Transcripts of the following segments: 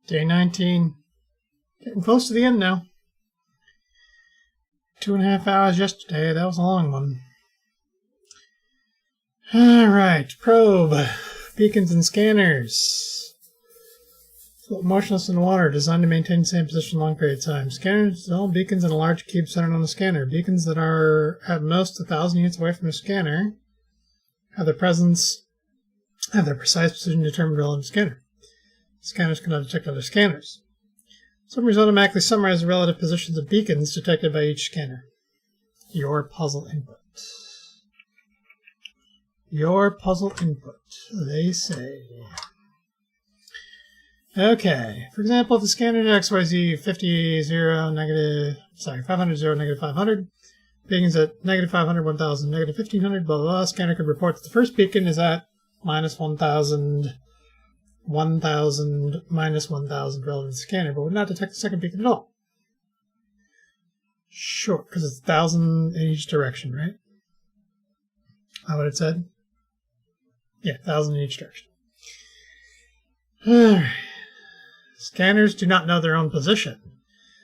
Day 19. Getting close to the end now. 2.5 hours yesterday. That was a long one. Alright, probe. Beacons and scanners. Float motionless in the water, designed to maintain the same position for a long period of time. Scanners, all beacons in a large cube centered on the scanner. Beacons that are at most 1,000 units away from the scanner have their precise position determined relative to the scanner. Scanners cannot detect other scanners. Summaries automatically summarize the relative positions of beacons detected by each scanner. Your puzzle input. Your puzzle input, they say. Okay, for example, if the scanner XYZ 50, 0, negative, 500, 0, negative 500, beacons at negative 500, 1000, negative 1500, blah, blah, blah, scanner could report that the first beacon is at minus 1000, 1000, minus 1000 relative to the scanner, but would not detect the second beacon at all. Sure, because it's 1000 in each direction, right? Is that what it said? Yeah, 1000 in each direction. Alright. Scanners do not know their own position.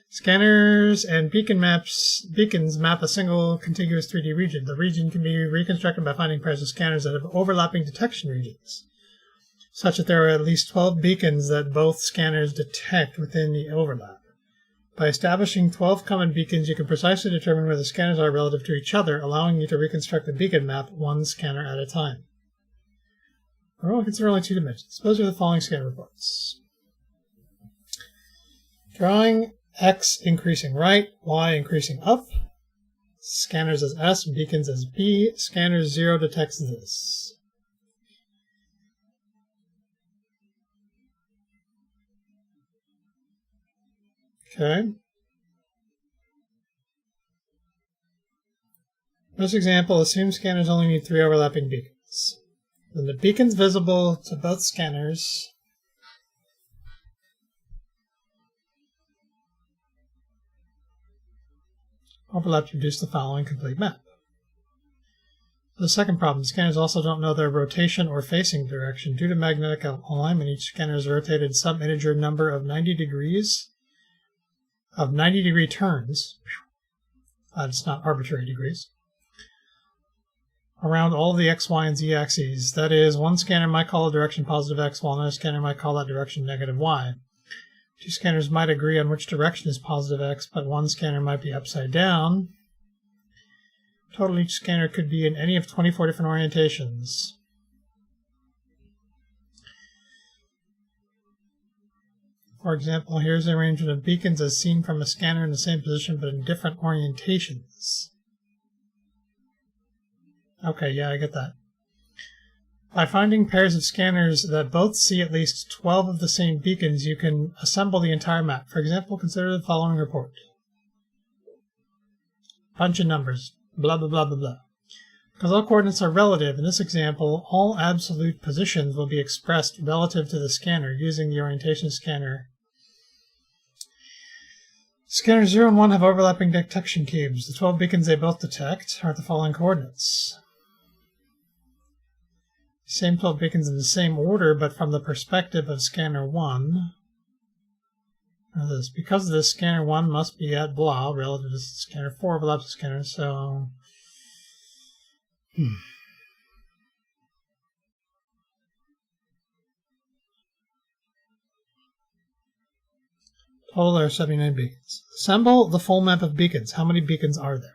Scanners and beacons map a single contiguous 3D region. The region can be reconstructed by finding pairs of scanners that have overlapping detection regions, such that there are at least 12 beacons that both scanners detect within the overlap. By establishing 12 common beacons, you can precisely determine where the scanners are relative to each other, allowing you to reconstruct the beacon map one scanner at a time. We'll consider only 2 dimensions. Suppose are the following scanner reports. Drawing X increasing right, Y increasing up. Scanners as S, beacons as B. Scanners 0 detects this. Okay. This example assumes scanners only need 3 overlapping beacons. Then the beacons visible to both scanners overlap to produce the following complete map. The second problem, scanners also don't know their rotation or facing direction. Due to magnetic alignment, each scanner is rotated some integer number of 90 degrees of 90-degree turns. It's not arbitrary degrees. Around all of the X, Y, and Z axes. That is, one scanner might call a direction positive X, while another scanner might call that direction negative Y. 2 scanners might agree on which direction is positive X, but one scanner might be upside down. Total, each scanner could be in any of 24 different orientations. For example, here's an arrangement of beacons as seen from a scanner in the same position but in different orientations. Okay, yeah, I get that. By finding pairs of scanners that both see at least 12 of the same beacons, you can assemble the entire map. For example, consider the following report. Bunch of numbers, blah, blah, blah, blah, blah. Because all coordinates are relative, in this example, all absolute positions will be expressed relative to the scanner using the orientation scanner. Scanners 0 and 1 have overlapping detection cubes. The 12 beacons they both detect are at the following coordinates. Same 12 beacons in the same order, but from the perspective of scanner 1. Now this, because of this, scanner 1 must be at blah, relative to scanner 4 overlaps the scanner, so... Total, there are 79 beacons. Assemble the full map of beacons. How many beacons are there?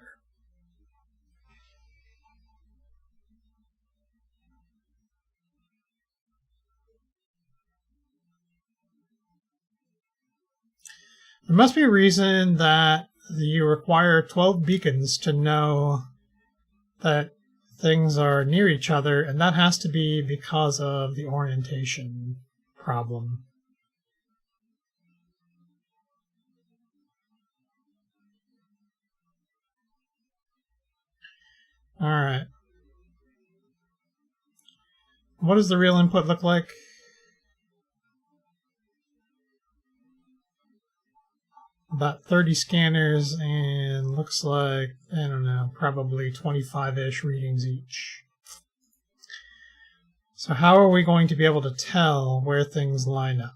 There must be a reason that you require 12 beacons to know that things are near each other, and that has to be because of the orientation problem. All right. What does the real input look like? About 30 scanners and looks like, I don't know, probably 25-ish readings each. So how are we going to be able to tell where things line up?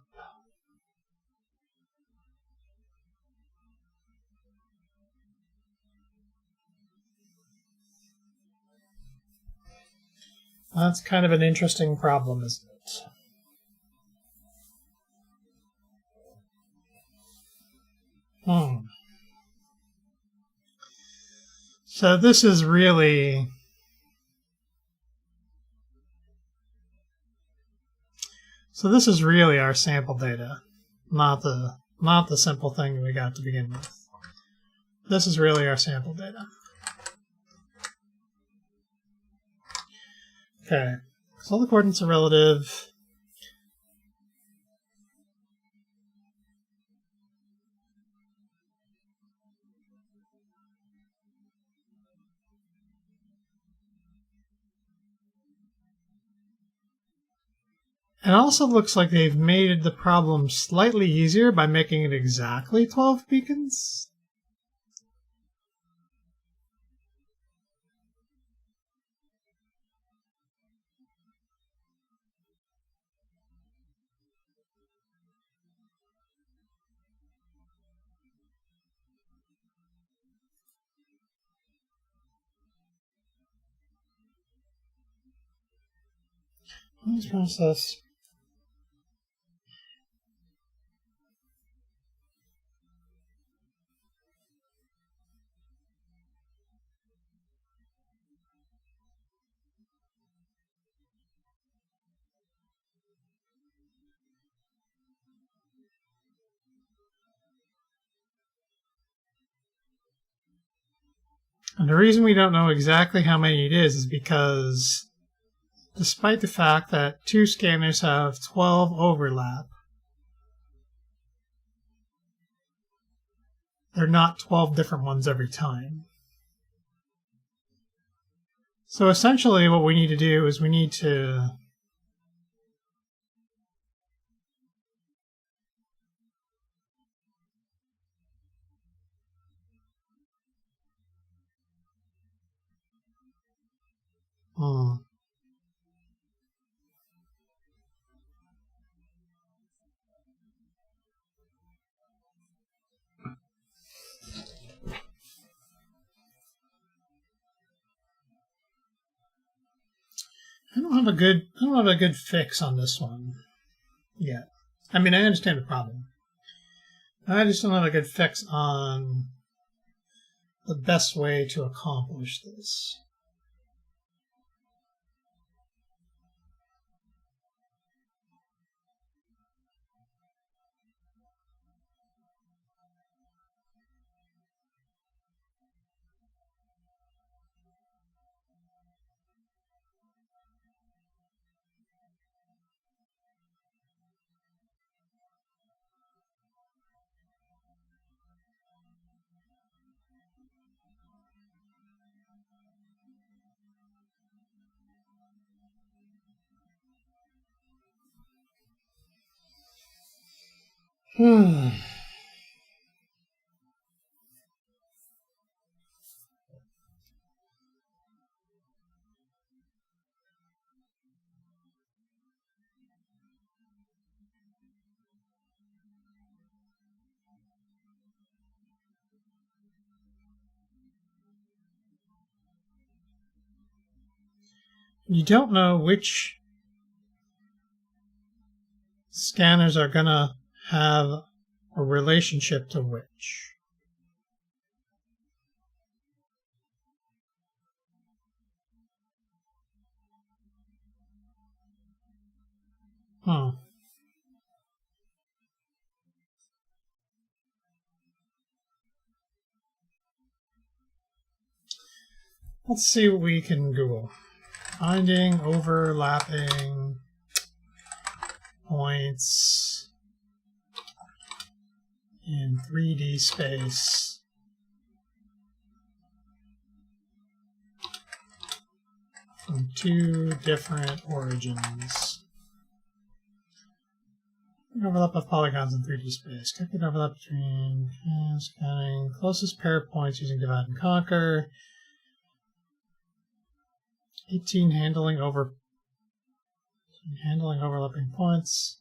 That's kind of an interesting problem, isn't it? So this is really... So this is really our sample data, not the simple thing we got to begin with. This is really our sample data. Okay, so the coordinates are relative. It also looks like they've made the problem slightly easier by making it exactly 12 beacons. Let's process. And the reason we don't know exactly how many it is because despite the fact that 2 scanners have 12 overlap, they're not 12 different ones every time. So essentially what we need to do is we need to I don't have a good fix on this one yet. I mean, I understand the problem. I just don't have a good fix on the best way to accomplish this. You don't know which scanners are going to have a relationship to which. Let's see what we can Google. Finding overlapping points in 3D space from 2 different origins. Overlap of polygons in 3D space. Calculate overlap between scanning closest pair of points using divide and conquer. 18 handling overlapping points.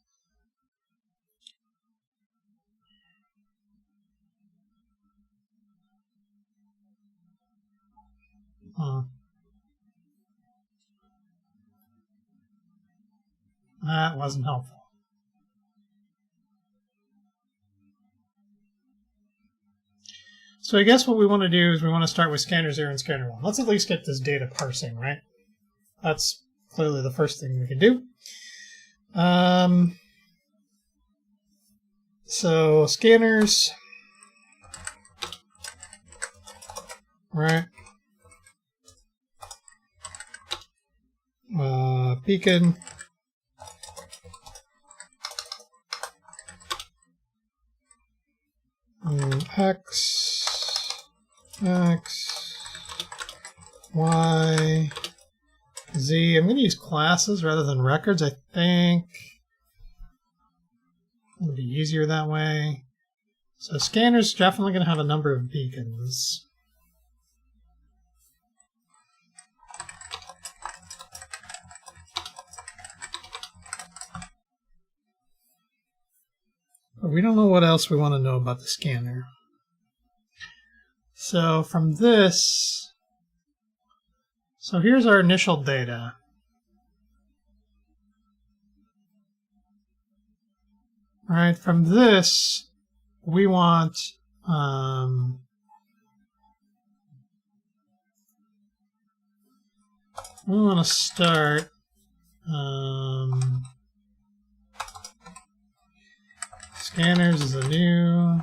That wasn't helpful. So I guess what we want to do is we want to start with scanner 0 and scanner 1. Let's at least get this data parsing, right? That's clearly the first thing we can do. So scanners, right? Beacon. X, Y, Z. I'm going to use classes rather than records, I think. It'll be easier that way. So scanner's definitely going to have a number of beacons. But we don't know what else we want to know about the scanner. So from this, so here's our initial data. All right, from this, we want to start scanners is a new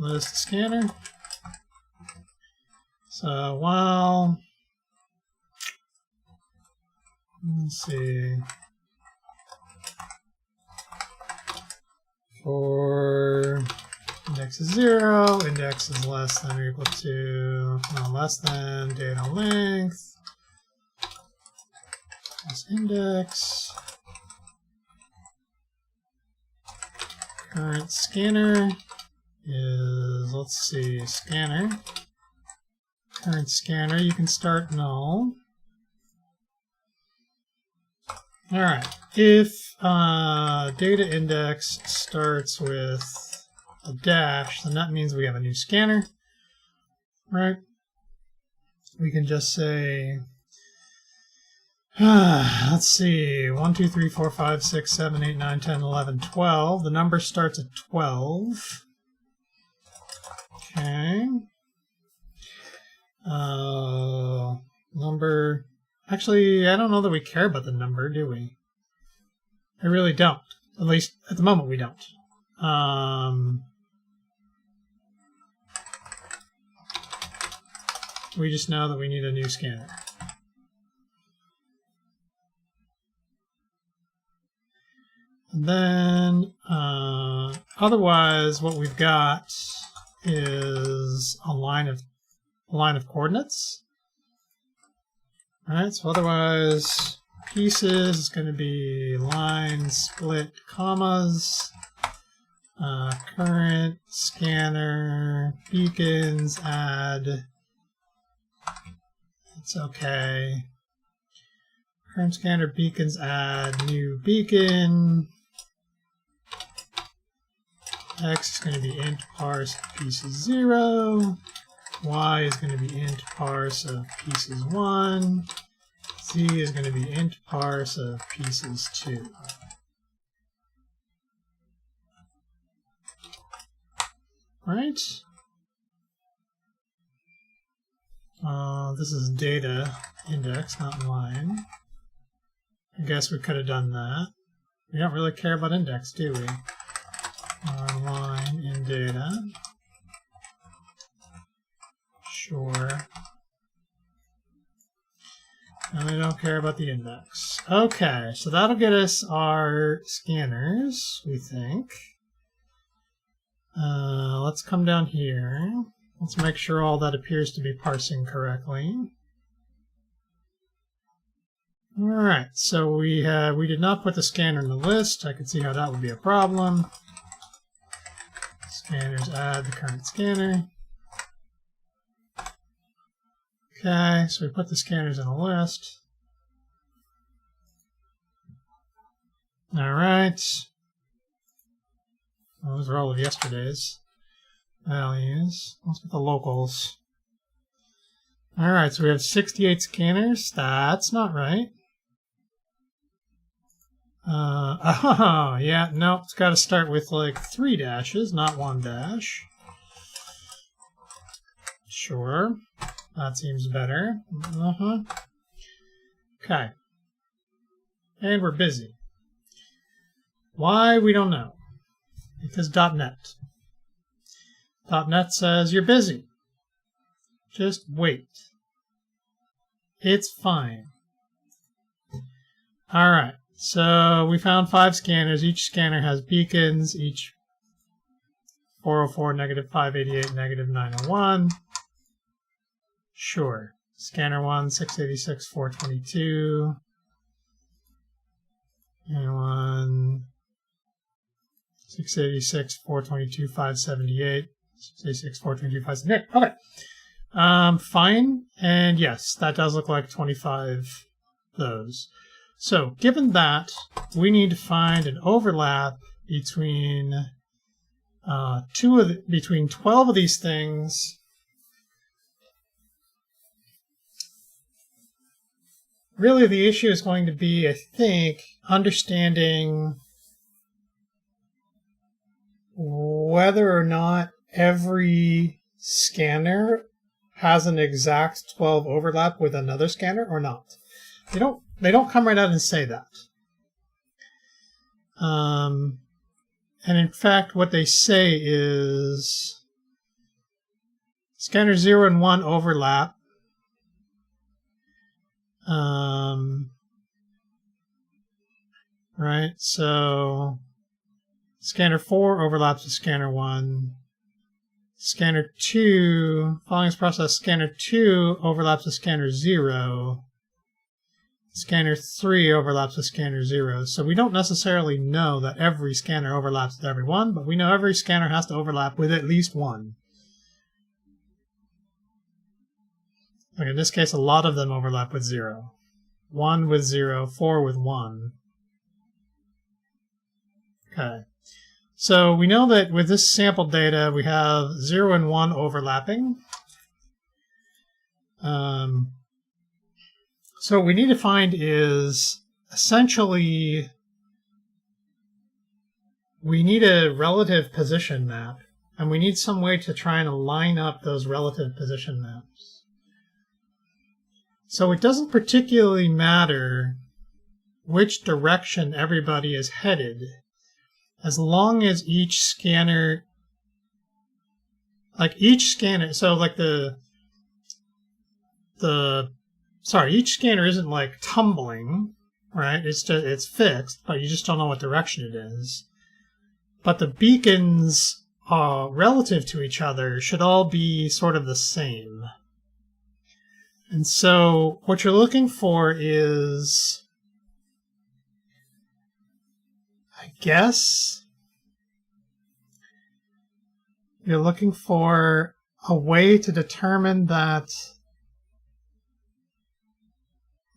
list scanner. So while, let's see, for index is 0, index is less than or equal to, no, less than data length, this index, current scanner is, let's see, scanner, current scanner, you can start null. All right, if data index starts with a dash, then that means we have a new scanner, right? We can just say, let's see, 1, 2, 3, 4, 5, 6, 7, 8, 9, 10, 11, 12. The number starts at 12. Okay. Number, actually, I don't know that we care about the number, do we? I really don't. At least at the moment we don't. We just know that we need a new scanner. And then otherwise what we've got is a line of coordinates. All right, so otherwise pieces is going to be line split commas, current scanner beacons add, it's okay, current scanner beacons add new beacon, x is going to be int parse pieces 0, y is going to be int parse of pieces 1, z is going to be int parse of pieces 2. Right? This is data index, not line. I guess we could have done that. We don't really care about index, do we? Line in data. Sure. And we don't care about the index. Okay, so that'll get us our scanners, we think. Let's come down here. Let's make sure all that appears to be parsing correctly. All right, so we did not put the scanner in the list. I could see how that would be a problem. Scanners add the current scanner. Okay, so we put the scanners in a list. All right. Well, those are all of yesterday's values. Let's get the locals. All right, so we have 68 scanners. That's not right. Yeah, no, it's got to start with like 3 dashes, not 1 dash. Sure, that seems better. Okay. And we're busy. Why, we don't know. Because .NET. .NET says you're busy. Just wait. It's fine. All right. So we found 5 scanners. Each scanner has beacons. Each 404, negative 588, negative 901. Sure. Scanner 1, 686, 422. And 1, 686, 422, 578. 686, 422, 578. Okay. Fine. And yes, that does look like 25 of those. So, given that, we need to find an overlap between between 12 of these things. Really, the issue is going to be, I think, understanding whether or not every scanner has an exact 12 overlap with another scanner or not. They don't come right out and say that. And in fact, what they say is scanner 0 and 1 overlap. Right, so scanner 4 overlaps with scanner 1. Scanner 2, following this process, scanner 2 overlaps with scanner 0. Scanner 3 overlaps with scanner 0. So we don't necessarily know that every scanner overlaps with every one, but we know every scanner has to overlap with at least one. Like in this case, a lot of them overlap with 0. 1 with 0, 4 with 1. Okay. So we know that with this sample data, we have 0 and 1 overlapping. So what we need to find is essentially we need a relative position map, and we need some way to try and line up those relative position maps. So it doesn't particularly matter which direction everybody is headed, as long as each scanner, so like each scanner isn't like tumbling, right? It's fixed, but you just don't know what direction it is. But the beacons relative to each other should all be sort of the same. And so what you're looking for is, I guess, you're looking for a way to determine that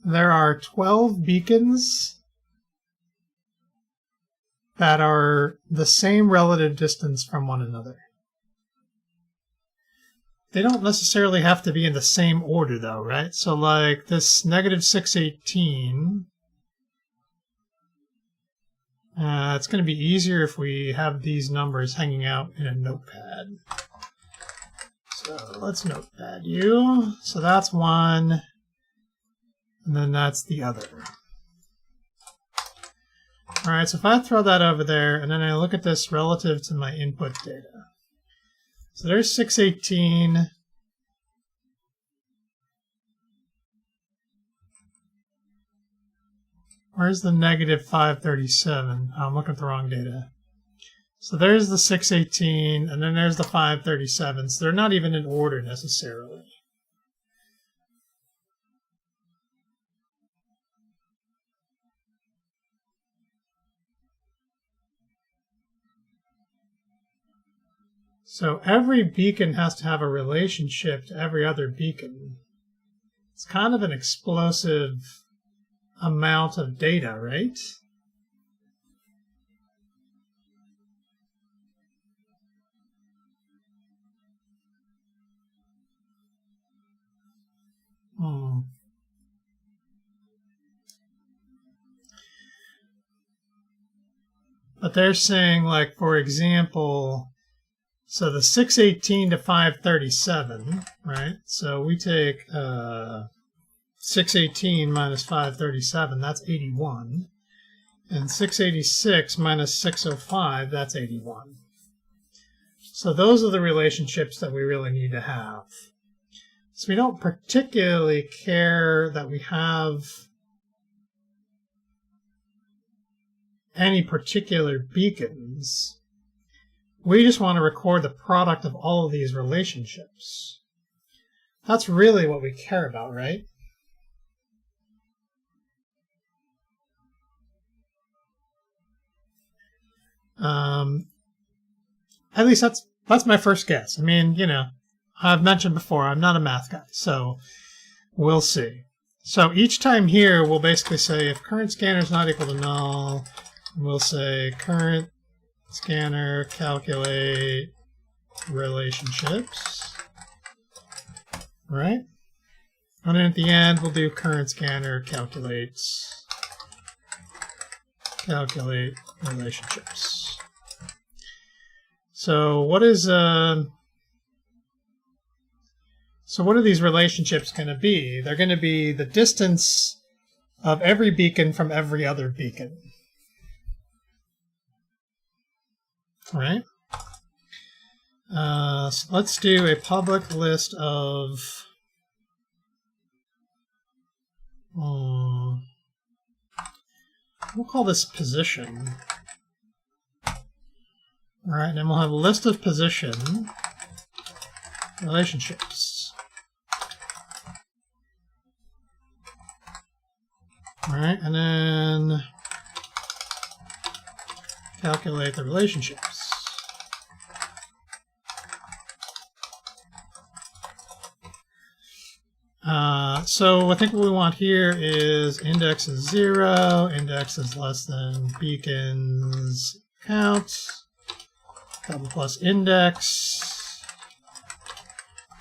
there are 12 beacons that are the same relative distance from one another. They don't necessarily have to be in the same order, though, right? So, like this negative 618, it's going to be easier if we have these numbers hanging out in a notepad. So let's notepad you. So that's one. And then that's the other. All right, so if I throw that over there, and then I look at this relative to my input data. So there's 618. Where's the negative 537? Oh, I'm looking at the wrong data. So there's the 618, and then there's the 537. So they're not even in order necessarily. So every beacon has to have a relationship to every other beacon. It's kind of an explosive amount of data, right? But they're saying, like, for example, so the 618 to 537, right? So we take 618 minus 537, that's 81. And 686 minus 605, that's 81. So those are the relationships that we really need to have. So we don't particularly care that we have any particular beacons. We just want to record the product of all of these relationships. That's really what we care about, right? At least that's my first guess. I mean, you know, I've mentioned before, I'm not a math guy, so we'll see. So each time here, we'll basically say if current scanner is not equal to null, we'll say current scanner calculate relationships, right? And then at the end, we'll do current scanner calculate relationships. So what are these relationships going to be? They're going to be the distance of every beacon from every other beacon. All right? So let's do a public list of we'll call this position. All right, and then we'll have a list of position relationships. All right, and then calculate the relationships. So I think what we want here is index is 0, index is less than beacons count, double plus index.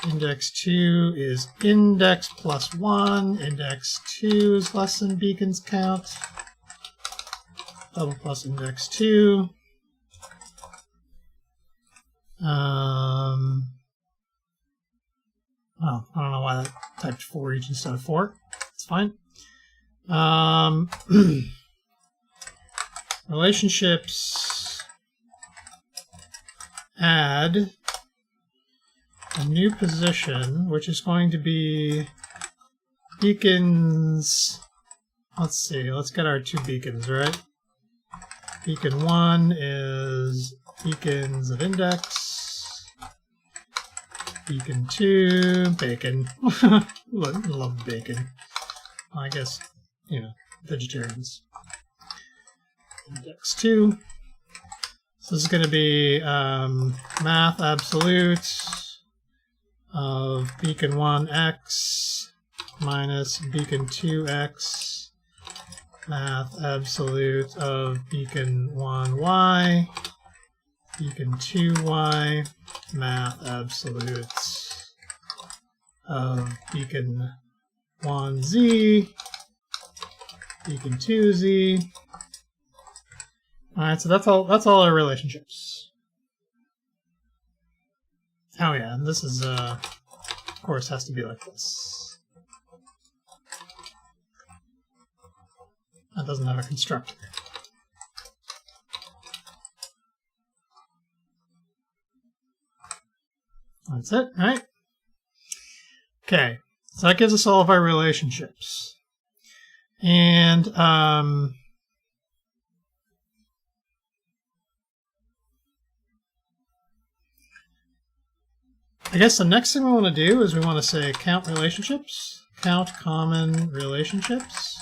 Index 2 is index plus 1, index 2 is less than beacons count, double plus index 2. Oh, I don't know why that typed for each instead of 4. It's fine. Relationships, add a new position, which is going to be beacons. Let's see, let's get our 2 beacons, right? Beacon 1 is beacons of index. Beacon 2, bacon. Love bacon. I guess, you know, vegetarians. Index 2. So this is going to be math absolute of beacon 1x minus beacon 2x, math absolute of beacon 1y, beacon 2y, math absolute of beacon 1z, beacon 2z. All right, so that's all our relationships. Oh yeah, and this is of course has to be like this. That doesn't have a constructor. That's it, right? Okay, so that gives us all of our relationships. And I guess the next thing we want to do is we want to say count relationships, count common relationships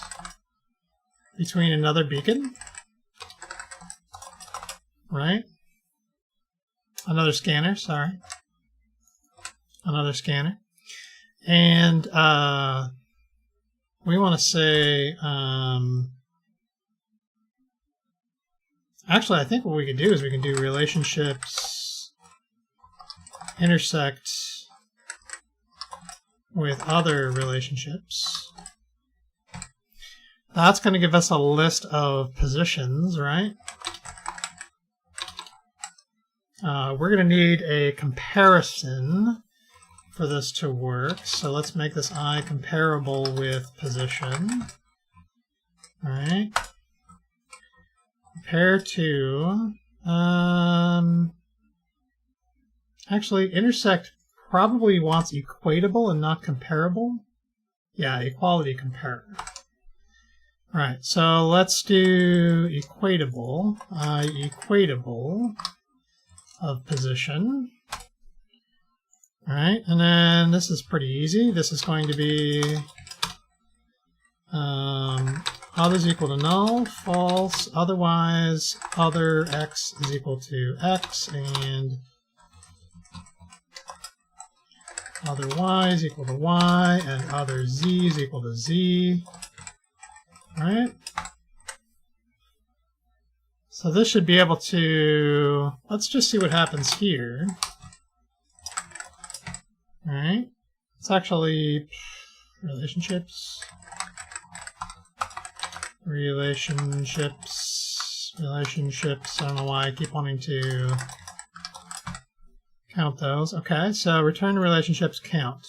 between another beacon, right? Another scanner, sorry. Another scanner. And we want to say, actually, I think what we could do is we can do relationships intersect with other relationships. That's going to give us a list of positions, right? we're going to need a comparison for this to work. So let's make this I comparable with position. All right. Compare to, actually, intersect probably wants equatable and not comparable. Yeah, equality compare. All right, so let's do equatable, equatable of position. All right, and then this is pretty easy. This is going to be others equal to null, false, otherwise other x is equal to x, and other y is equal to y, and other z is equal to z. All right. So this should be able to, let's just see what happens here. All right. It's actually relationships, relationships. I don't know why I keep wanting to count those. Okay, so return to relationships count.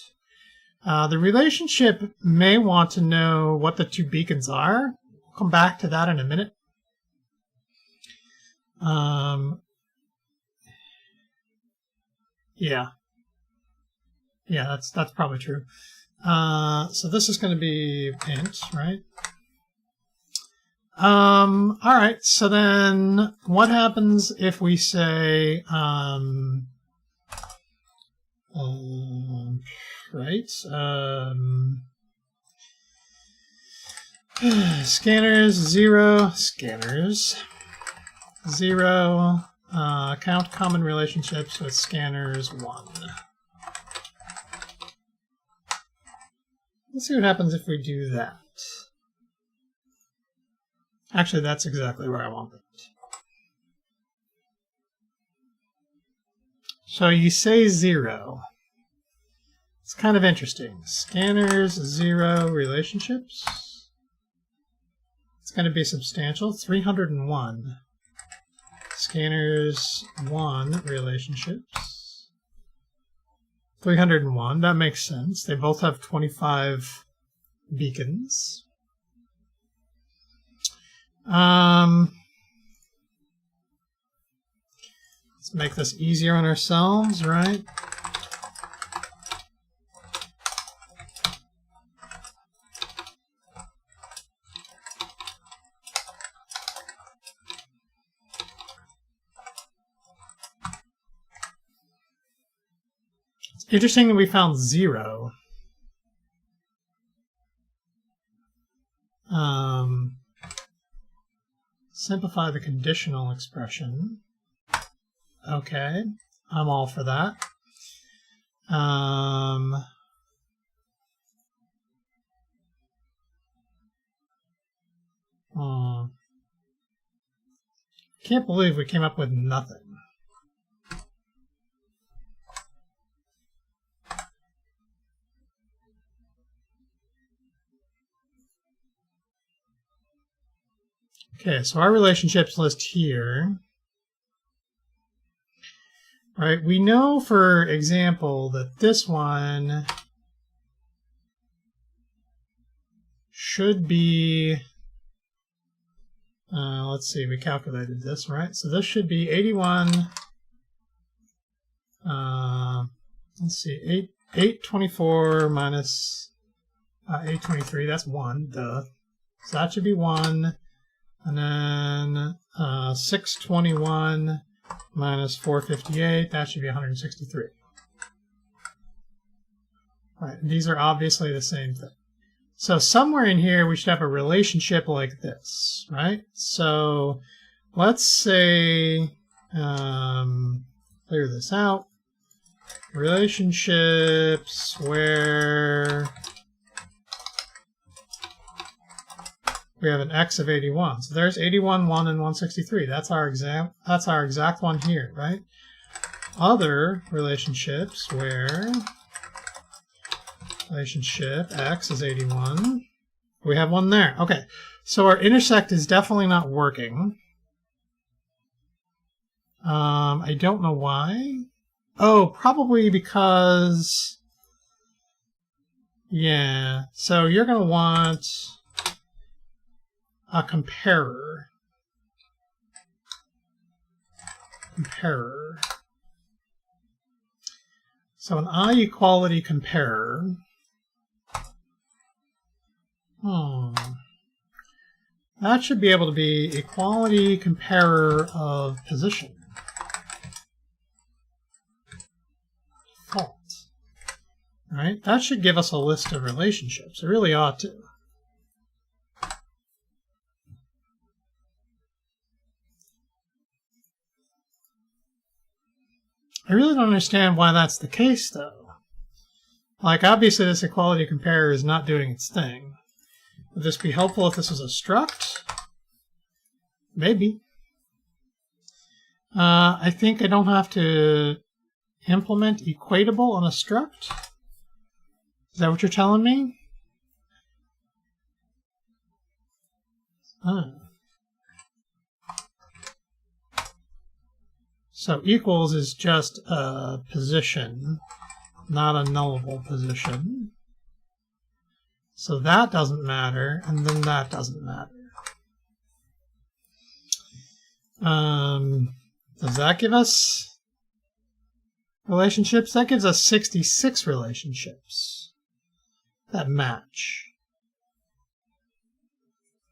The relationship may want to know what the two beacons are. We'll come back to that in a minute. Yeah, that's probably true. So this is going to be int, right? All right. So then, what happens if we say, right? Scanners 0. Scanners 0. Count common relationships with scanners 1. Let's see what happens if we do that. Actually, that's exactly where I want it. So you say 0. It's kind of interesting. Scanners 0 relationships. It's going to be substantial. 301. Scanners 1 relationships. 301. That makes sense. They both have 25 beacons. Let's make this easier on ourselves, right? It's interesting that we found 0. Simplify the conditional expression. Okay, I'm all for that. Can't believe we came up with nothing. Okay, so our relationships list here. All right, we know, for example, that this one should be, let's see, we calculated this, right? So this should be 81, let's see, 824 minus 823, that's 1, duh. So that should be 1. And then 621 minus 458, that should be 163. All right, these are obviously the same thing. So somewhere in here, we should have a relationship like this, right? So let's say, clear this out. Relationships where we have an x of 81. So there's 81, 1, and 163. That's our exact one here, right? Other relationships where relationship x is 81. We have one there. Okay, so our intersect is definitely not working. I don't know why. Oh, probably because... Yeah, so you're going to want a comparer. So an I-equality comparer. That should be able to be equality comparer of position. Default. Right? That should give us a list of relationships. It really ought to. I really don't understand why that's the case, though. Like, obviously this equality comparer is not doing its thing. Would this be helpful if this was a struct? Maybe. I think I don't have to implement equatable on a struct. Is that what you're telling me? So equals is just a position, not a nullable position. So that doesn't matter, and then that doesn't matter. Does that give us relationships? That gives us 66 relationships that match.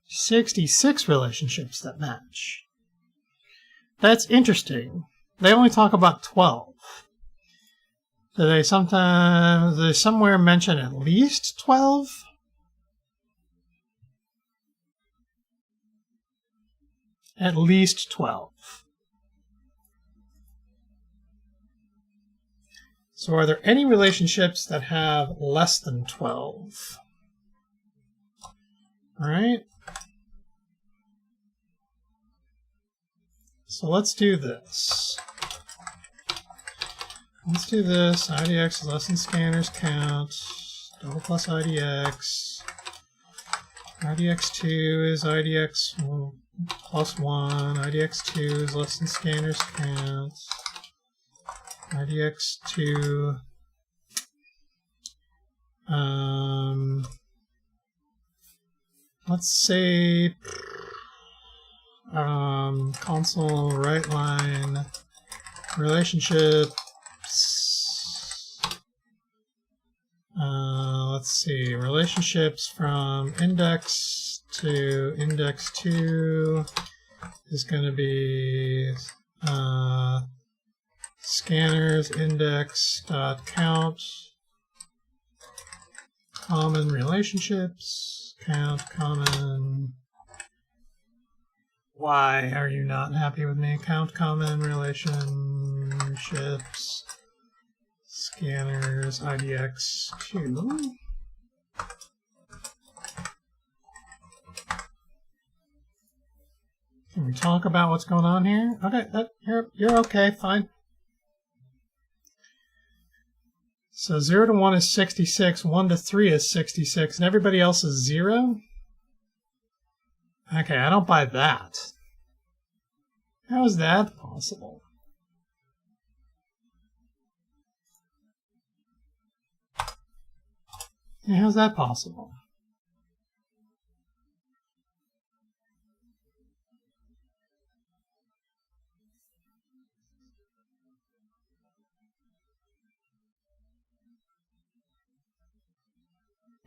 66 relationships that match. That's interesting. They only talk about 12. Do they somewhere mention at least 12? At least 12. So are there any relationships that have less than 12? All right. So let's do this. Let's do this. IDX is less than scanners count. Double plus IDX. IDX2 is IDX plus 1. IDX2 is less than scanners count. IDX2. Let's say console right line relationships. Let's see, relationships from index to index 2 is going to be scanners index dot count common relationships count common. Why are you not happy with me? Count common relationships scanners IDX2. Can we talk about what's going on here? Okay, you're okay, fine. So 0 to 1 is 66, 1 to 3 is 66, and everybody else is 0? Okay, I don't buy that. How is that possible? Yeah, how's that possible?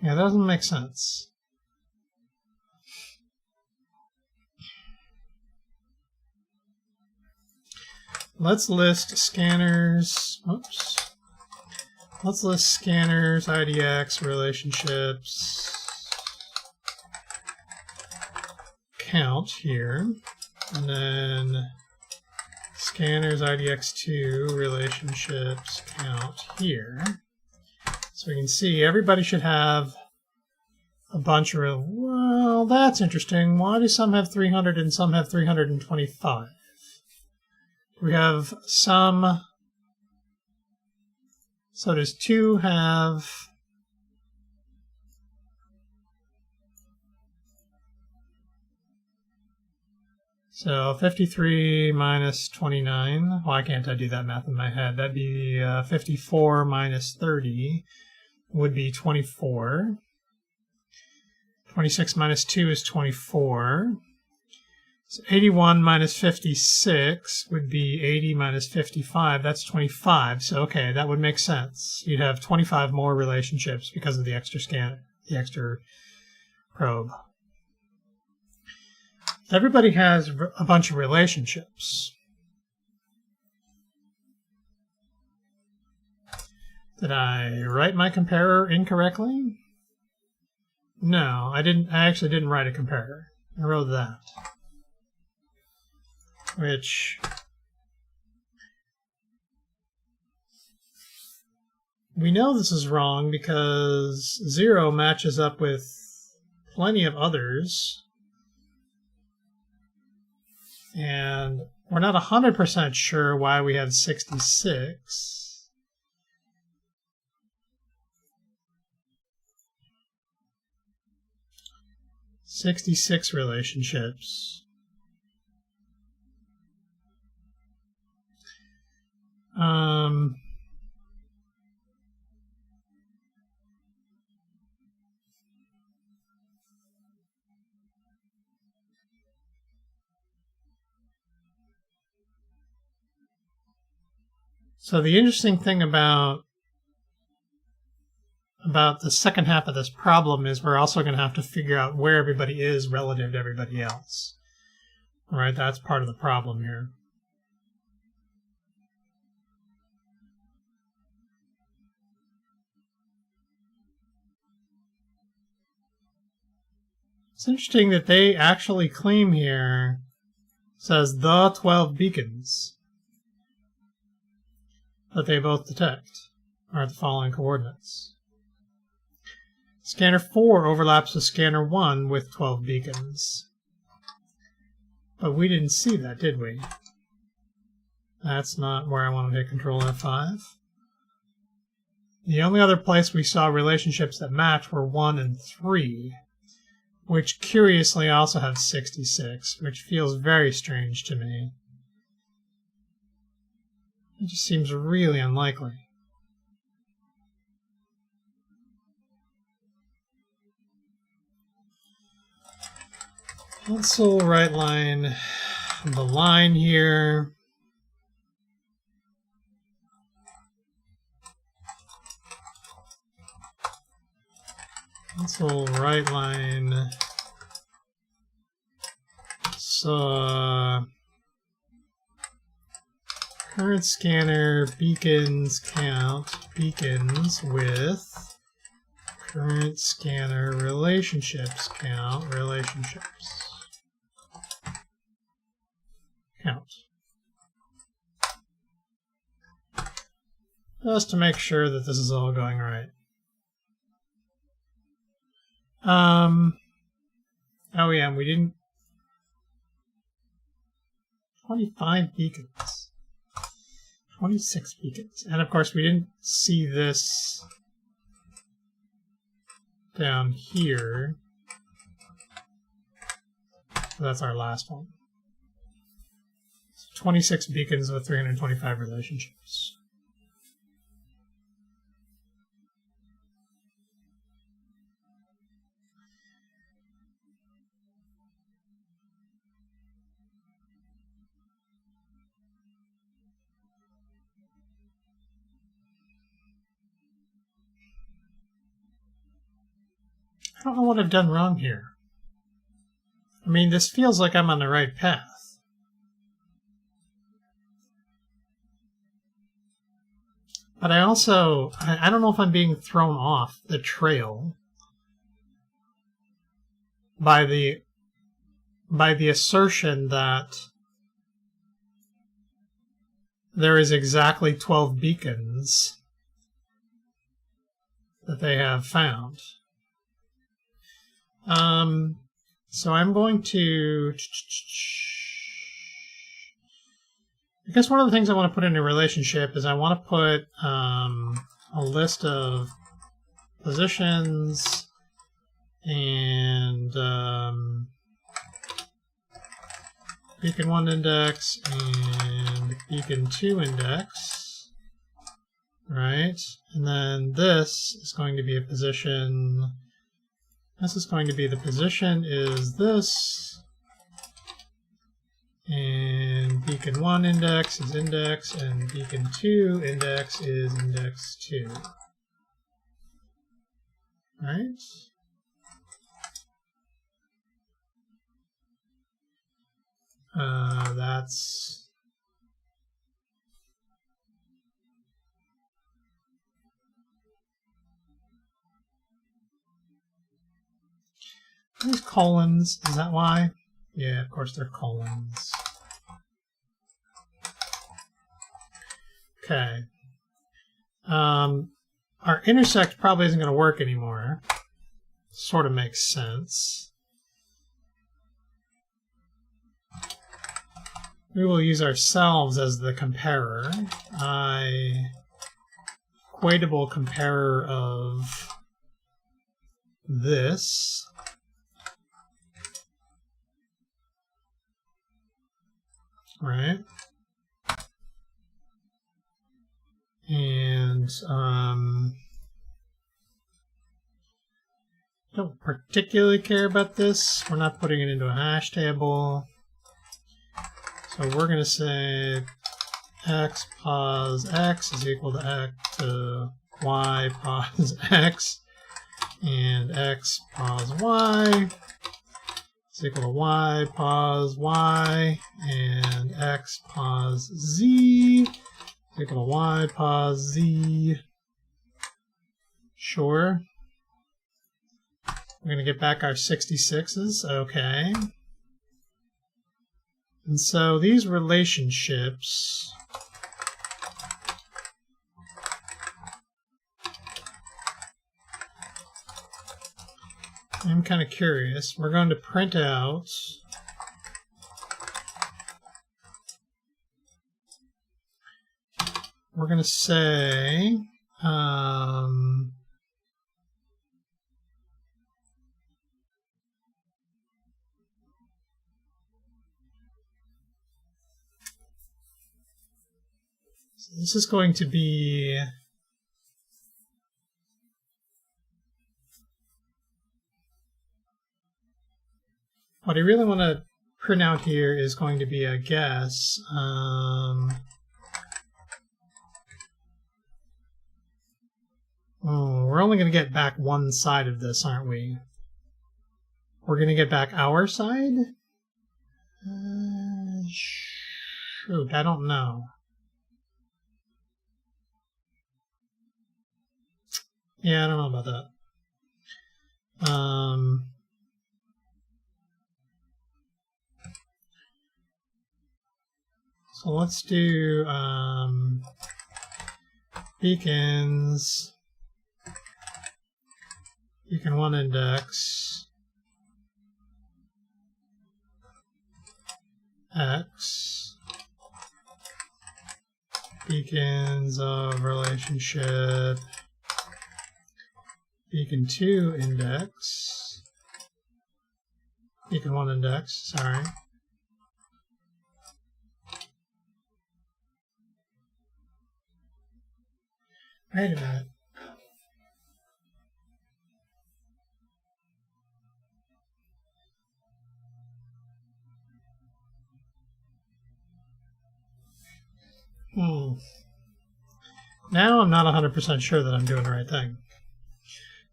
Yeah, that doesn't make sense. Let's list scanners. Oops. Let's list scanners, IDX, relationships, count here, and then scanners, IDX2, relationships, count here. So we can see everybody should have a bunch of, well, that's interesting. Why do some have 300 and some have 325? We have some. So does 2 have... So 53 minus 29. Why can't I do that math in my head? That'd be 54 minus 30 would be 24. 26 minus 2 is 24. So 81 minus 56 would be 80 minus 55. That's 25. So, okay, that would make sense. You'd have 25 more relationships because of the extra scanner, the extra probe. Everybody has a bunch of relationships. Did I write my comparer incorrectly? No, I didn't. I actually didn't write a comparer. I wrote that. Which we know this is wrong because 0 matches up with plenty of others. And we're not 100% sure why we have 66. 66 relationships. So the interesting thing about the second half of this problem is we're also going to have to figure out where everybody is relative to everybody else. All right, that's part of the problem here. It's interesting that they actually claim here, says the 12 beacons that they both detect are at the following coordinates. Scanner 4 overlaps with Scanner 1 with 12 beacons. But we didn't see that, did we? That's not where I want to hit Control F5. The only other place we saw relationships that match were 1 and 3, which curiously also have 66, which feels very strange to me. It just seems really unlikely. Pencil right line the line here. Pencil right line. So current scanner beacons count beacons with current scanner relationships count relationships count. Just to make sure that this is all going right. Oh yeah, and we didn't 25 beacons. 26 beacons. And of course we didn't see this down here. So that's our last one. So 26 beacons with 325 relationships. I don't know what I've done wrong here. I mean, this feels like I'm on the right path. But I also, I don't know if I'm being thrown off the trail by the assertion that there is exactly 12 beacons that they have found. So I'm going to, I guess one of the things I want to put in a relationship is I want to put a list of positions and beacon 1 index and beacon 2 index, right? And then this is going to be a position. This is going to be the position is this, and beacon 1 index is index, and beacon 2 index is index 2, right? That's these colons. Is that why? Yeah, of course they're colons. Okay. Our intersect probably isn't going to work anymore. Sort of makes sense. We will use ourselves as the comparer. Equatable comparer of this. Right? And don't particularly care about this. We're not putting it into a hash table. So we're going to say x pos x is equal to y pos x, and x pos y is equal to y pos y, and x pos z is equal to y pos z. Sure. We're going to get back our 66s. Okay. And so these relationships I'm kind of curious. We're going to print out we're going to say so this is going to be what I really want to print out here is going to be a guess. Oh, we're only going to get back one side of this, aren't we? We're going to get back our side? Shoot, I don't know. Yeah, I don't know about that. So let's do beacons, beacon 1 index, x, beacons of relationship, beacon 2 index, beacon 1 index, sorry. Wait a minute. Now I'm not 100% sure that I'm doing the right thing.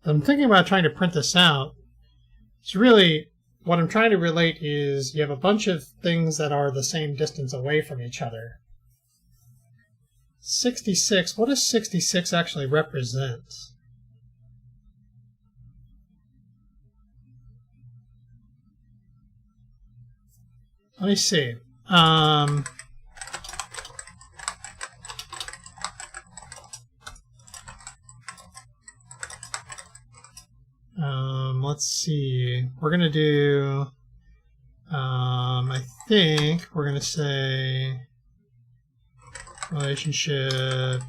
I'm thinking about trying to print this out. It's really, what I'm trying to relate is you have a bunch of things that are the same distance away from each other. 66, what does 66 actually represent? Let me see. Let's see. We're going to do, I think we're going to say relationship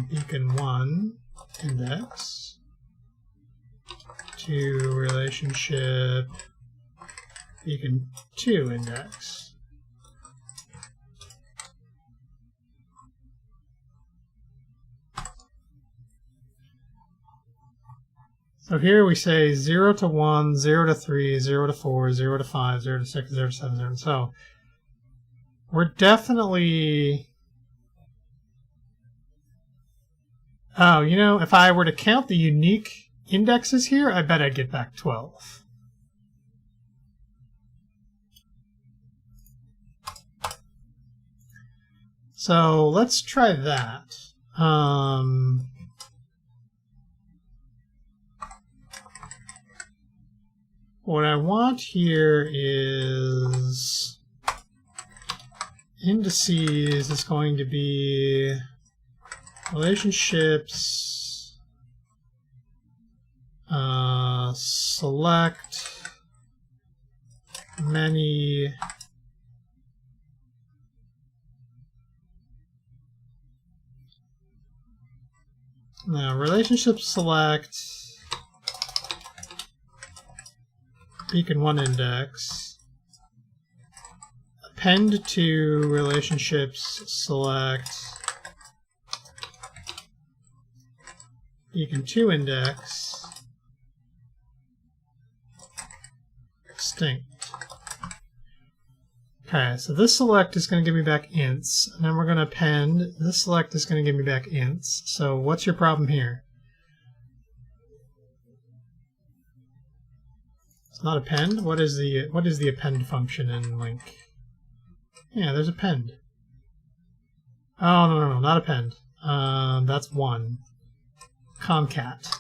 beacon 1 index to relationship beacon 2 index. So here we say 0 to 1, 0 to 3, 0 to 4, 0 to 5, 0 to 6, 0 to 7, 0 to... So we're definitely... Oh, you know, if I were to count the unique indexes here, I bet I'd get back 12. So let's try that. What I want here is indices is going to be relationships, select many relationship select beacon 1 index, append to relationships select beacon 2 index, extinct. Okay, so this select is going to give me back ints, and then we're going to append. This select is going to give me back ints. So what's your problem here? It's not append? What is the append function in LINQ? Yeah, there's append. Oh, no, not append. That's 1. Concat.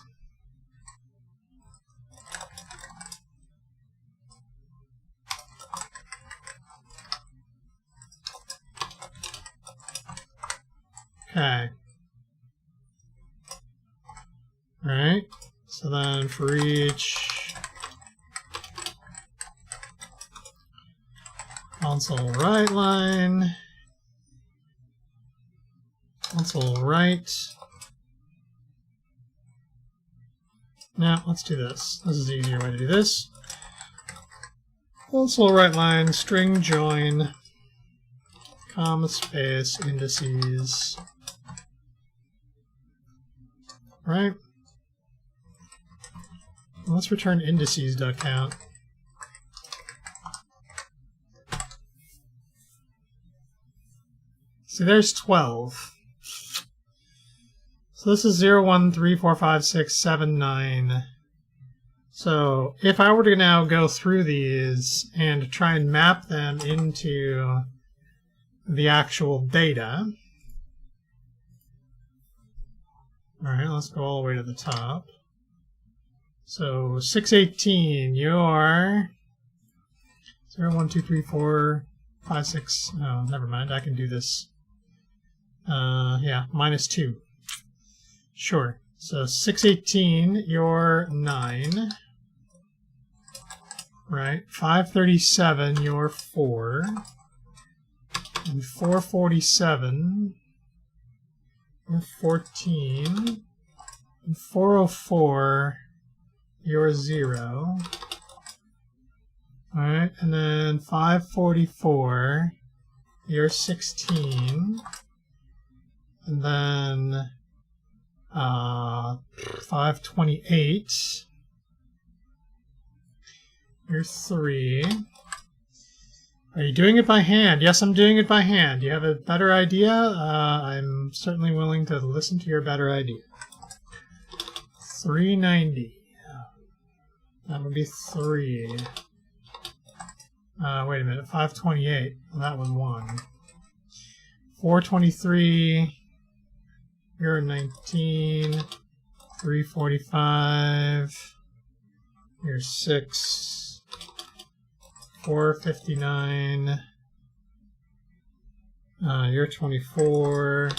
Okay. Alright. So then for each console write line, console write. Now, let's do this. This is the easier way to do this. Console write line, string join, comma space, indices. Right? Let's return indices.count. See, there's 12. So this is 0, 1, 3, 4, 5, 6, 7, 9. So if I were to now go through these and try and map them into the actual data. Alright, let's go all the way to the top. So 618, you're 0, 1, 2, 3, 4, 5, 6. Oh, never mind, I can do this. Yeah, -2. Sure. So 618, you're 9. Right. 537, you're 4. And 447, you're 14. And 404, you're 0. Alright, and then 544, you're 16. And then 528, you're 3. Are you doing it by hand? Yes, I'm doing it by hand. Do you have a better idea? I'm certainly willing to listen to your better idea. 390. That would be 3. Wait a minute. 528. Well, that was 1. 423. You're 19. 345. You're 6. 459. You're 24.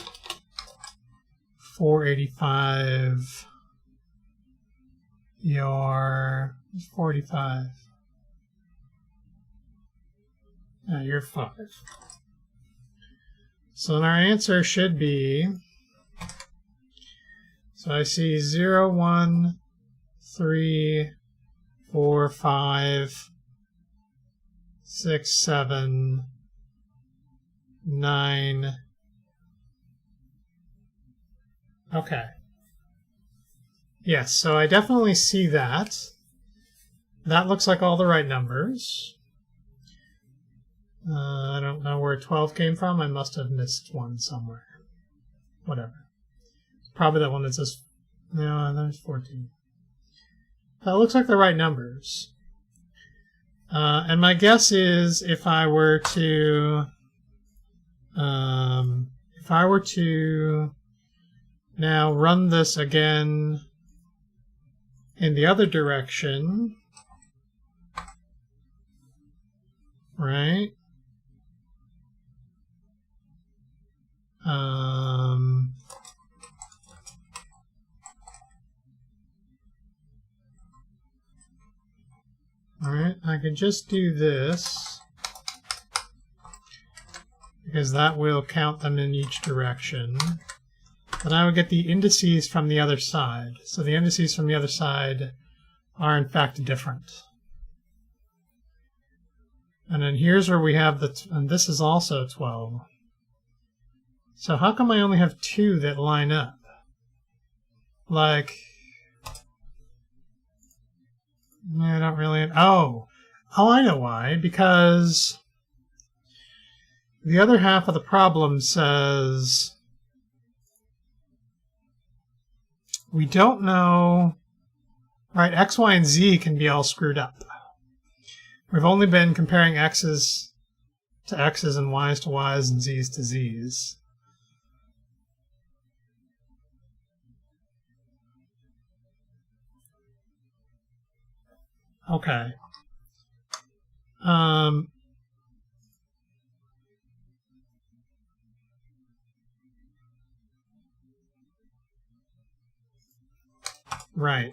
485. You're 45. You're 5. So then our answer should be, so I see 0, 1, 3, 4, 5, 6, 7, 9. Okay. Yes, so I definitely see that. That looks like all the right numbers. I don't know where 12 came from. I must have missed one somewhere. Whatever. Probably that one that says... No, there's 14. That looks like the right numbers. And my guess is if I were to now run this again in the other direction, right? All right, I can just do this because that will count them in each direction. Then I would get the indices from the other side. So the indices from the other side are in fact different. And then here's where we have and this is also 12. So how come I only have 2 that line up? Like, I don't really... Oh, I know why. Because the other half of the problem says we don't know... Right, X, Y, and Z can be all screwed up. We've only been comparing X's to X's and Y's to Y's and Z's to Z's. Okay. Right.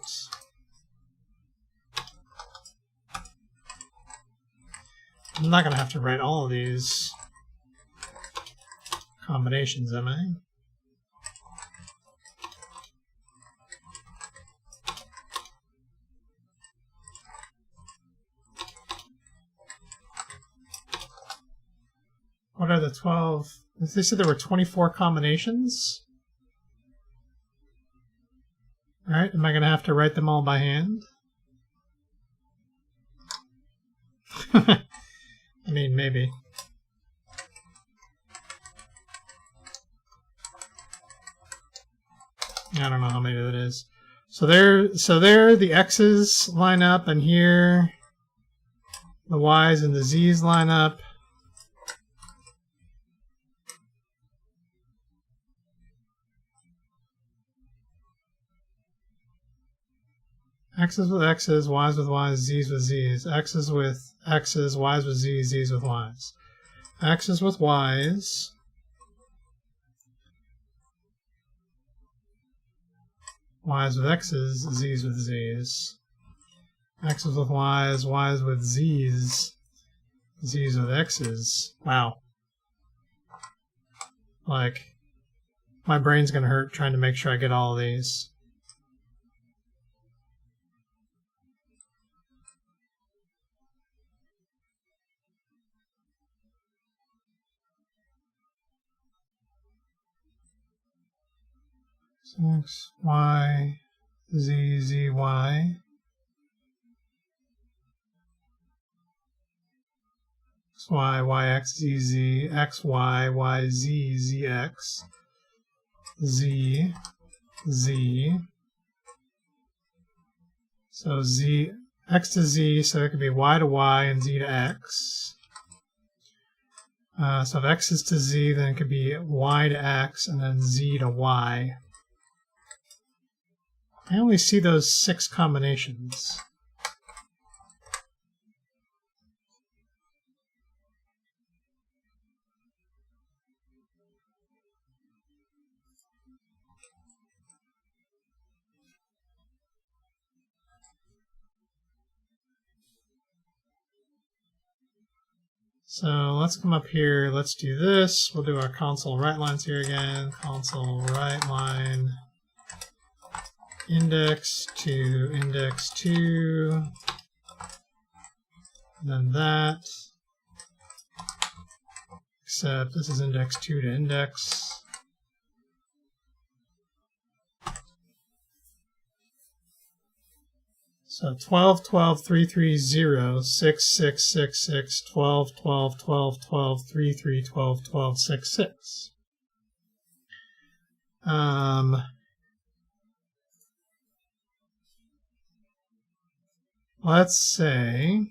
I'm not going to have to write all of these combinations, am I? What are the 12? They said there were 24 combinations? All right, am I going to have to write them all by hand? I mean, maybe. I don't know how many that is. So there the X's line up, and here the Y's and the Z's line up. X's with X's, Y's with Y's, Z's with Z's. X's with X's, Y's with Z's, Z's with Y's. X's with Y's. Y's with X's, Z's with Z's. X's with Y's, Y's with Z's, Z's with X's. Wow. Like, my brain's gonna hurt trying to make sure I get all of these. X, Y, Z, Z, Y. X, Y, Y, X, Z, Z, X, Y, Y, Z, Z, X, Z, Z. So Z, X to Z, so it could be Y to Y and Z to X. So if X is to Z, then it could be Y to X and then Z to Y. I only see those 6 combinations. So let's come up here. Let's do this. We'll do our console write lines here again. Console write line. Index to index 2, then that, except this is index 2 to index. So 12, 12, 3, 3, 0, 6, 6, 6, 6, 12, 12, 12, 12, 3, 3, 12, 12, 6, 6. Let's say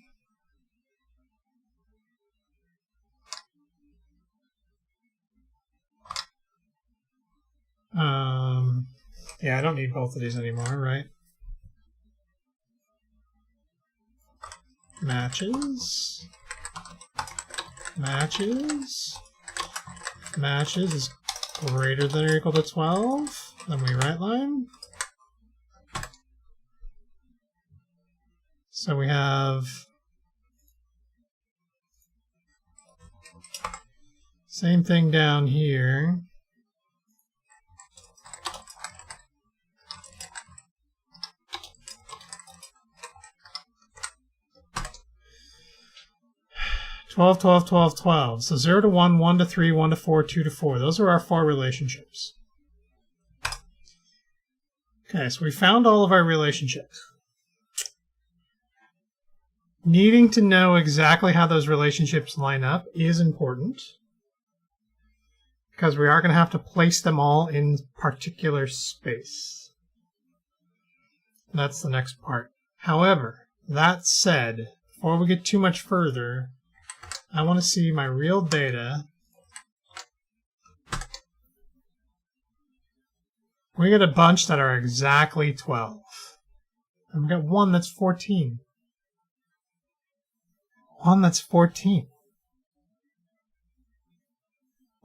yeah, I don't need both of these anymore, right? Matches. Matches. Matches is greater than or equal to 12. Then we right line. So we have same thing down here. Twelve, 12, 12, 12. So 0 to 1, 1 to 3, 1 to 4, 2 to 4. Those are our 4 relationships. Okay, so we found all of our relationships. Needing to know exactly how those relationships line up is important, because we are going to have to place them all in particular space. That's the next part. However, that said, before we get too much further, I want to see my real data. We get a bunch that are exactly 12. And we got one that's 14. One that's 14.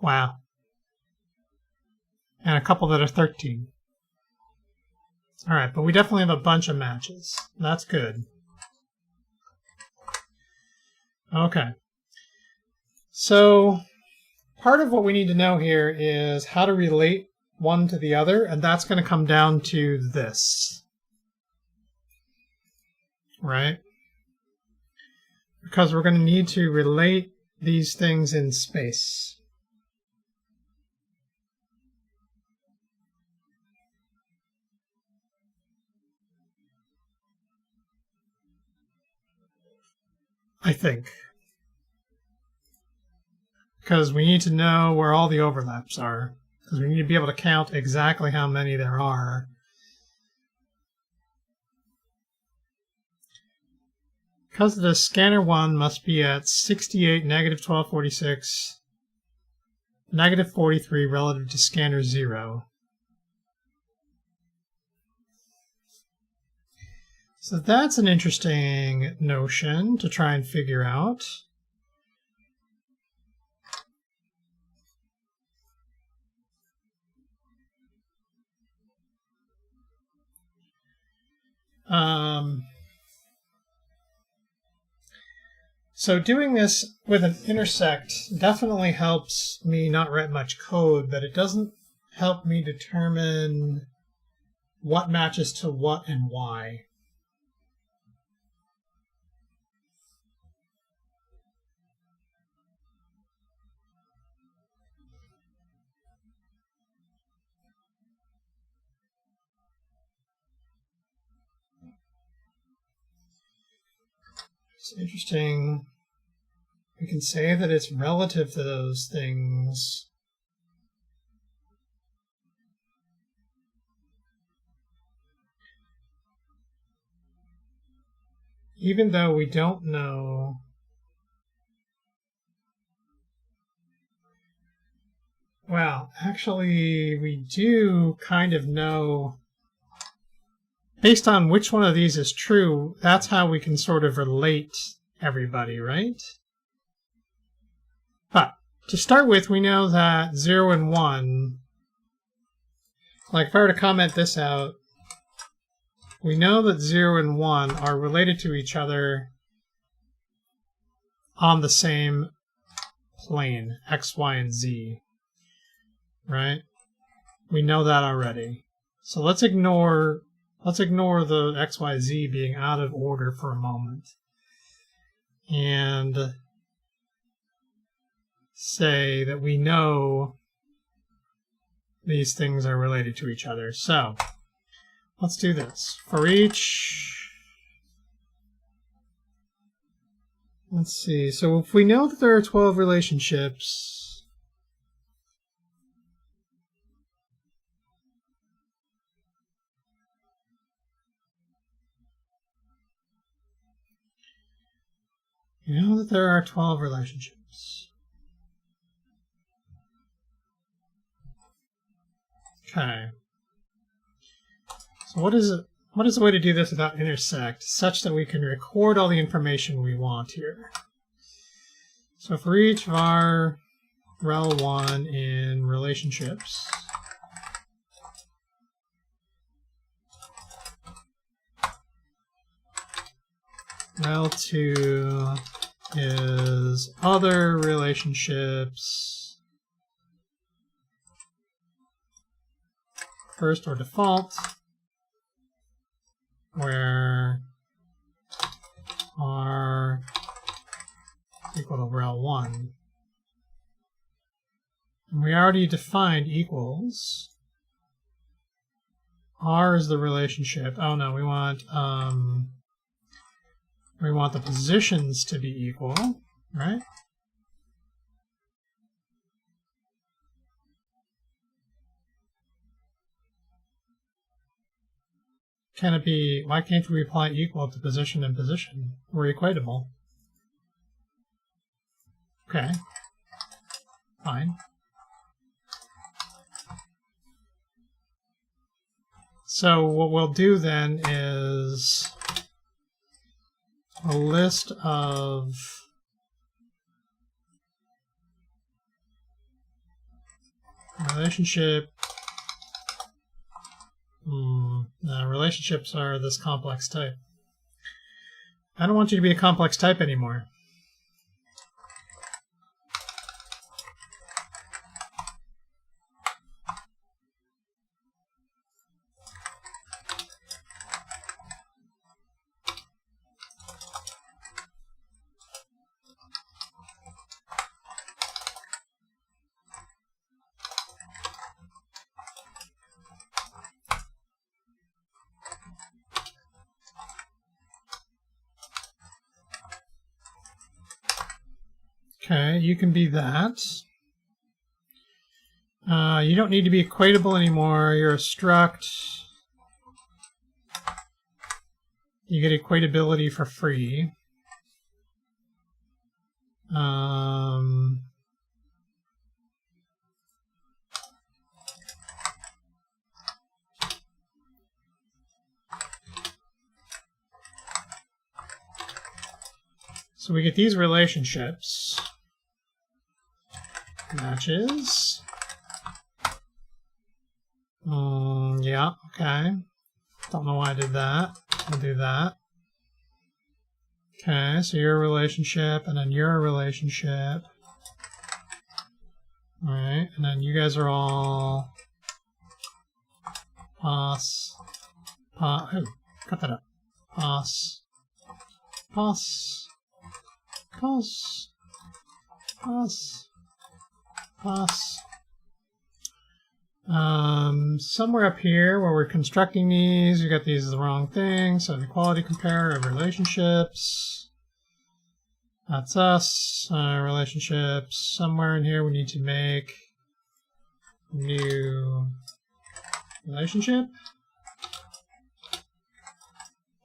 Wow. And a couple that are 13. All right, but we definitely have a bunch of matches. That's good. Okay. So part of what we need to know here is how to relate one to the other, and that's going to come down to this. Right? Because we're going to need to relate these things in space. I think. Because we need to know where all the overlaps are. Because we need to be able to count exactly how many there are. Because the scanner 1 must be at 68, negative 1246, negative 43 relative to scanner 0. So that's an interesting notion to try and figure out. So doing this with an intersect definitely helps me not write much code, but it doesn't help me determine what matches to what and why. It's interesting. We can say that it's relative to those things. Even though we don't know well, actually, we do kind of know. Based on which one of these is true, that's how we can sort of relate everybody, right? But to start with, we know that 0 and 1, like if I were to comment this out, we know that 0 and 1 are related to each other on the same plane, x, y, and z, right? We know that already. So let's ignore the x, y, z being out of order for a moment. And say that we know these things are related to each other. So let's do this. For each, let's see. So if we know that there are 12 relationships, you know that there are 12 relationships. Okay. So what is the way to do this without intersect, such that we can record all the information we want here? So for each var rel1 in relationships, rel2 is other relationships first or default, where r equal to rel1. And we already defined equals. R is the relationship. Oh no, we want the positions to be equal, right? Can it be, why can't we apply equal to position and position? We're equatable. Okay, fine. So what we'll do then is a list of relationship. Relationships are this complex type. I don't want you to be a complex type anymore. Okay, you can be that. You don't need to be equatable anymore. You're a struct. You get equatability for free. So we get these relationships. Matches. Yeah, okay. Don't know why I did that. I'll do that. Okay, so you're a relationship, and then you're a relationship. Alright, and then you guys are all pos. Oh, cut that up. Pos. Pos. Pos. Pos. Pos. Somewhere up here where we're constructing these, we got these the wrong thing. So the quality compare of relationships. That's us. Relationships. Somewhere in here we need to make new relationship.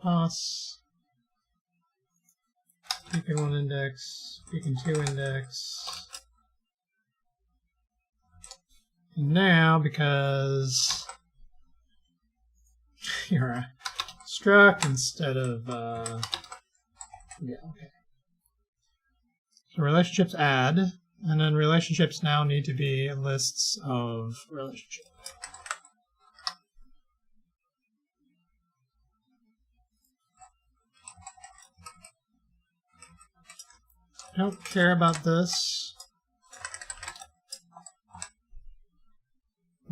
Pos. Beacon1 index. Beacon2 index. Now, because you're a struct instead of, yeah, okay. So relationships add, and then relationships now need to be lists of relationships. I don't care about this.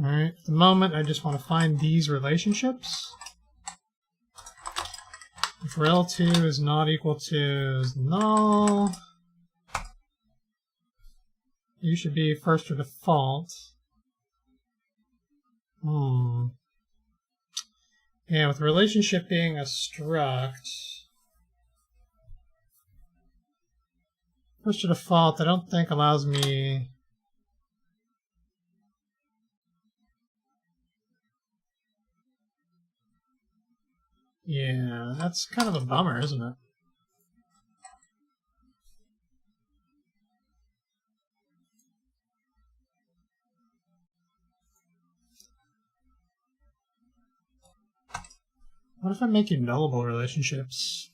All right, at the moment, I just want to find these relationships. If rel2 is not equal to is null, You should be first or default. Yeah, with relationship being a struct, first or default I don't think allows me. Yeah, that's kind of a bummer, isn't it? What if I make you nullable relationships?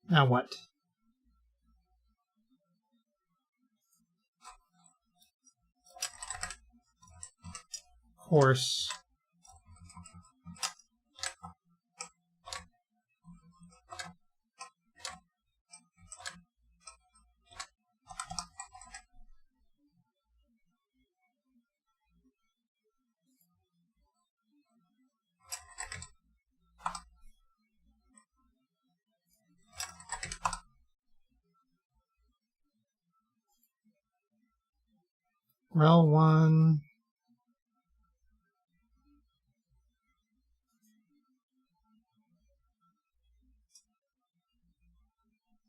Now what? Course. Rel1.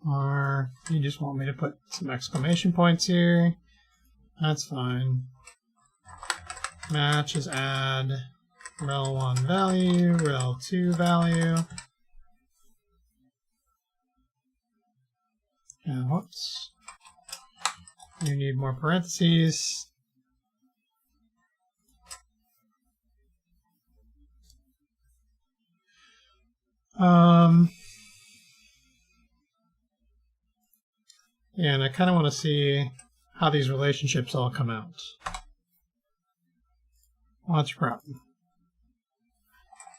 Or you just want me to put some exclamation points here. That's fine. Match is add rel1 value, rel2 value. And whoops. You need more parentheses. Yeah, and I kind of want to see how these relationships all come out. What's your problem?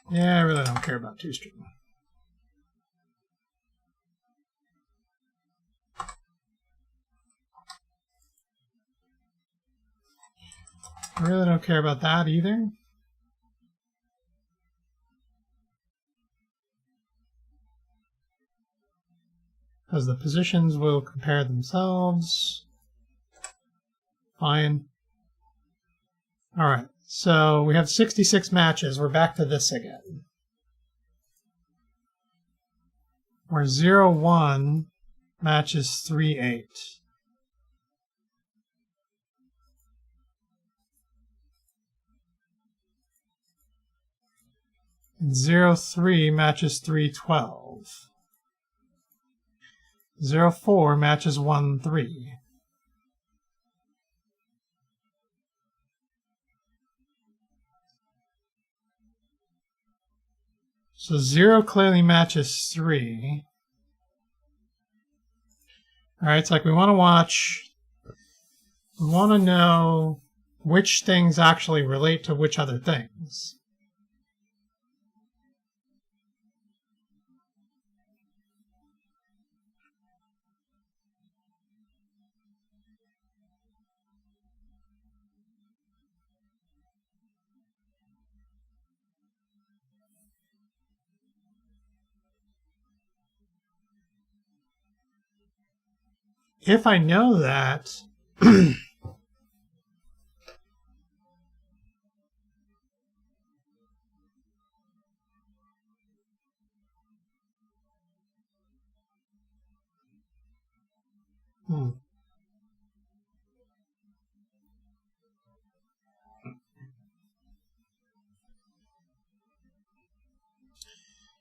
Yeah, I really don't care about toString. I really don't care about that either. Because the positions will compare themselves. Fine. All right, so we have 66 matches. We're back to this again. Where 0, 1 matches 3, 8. And 0, 3 matches 3, 12. 0, 4 matches 1, 3. So 0 clearly matches 3. All right, it's like we want to know which things actually relate to which other things. If I know that,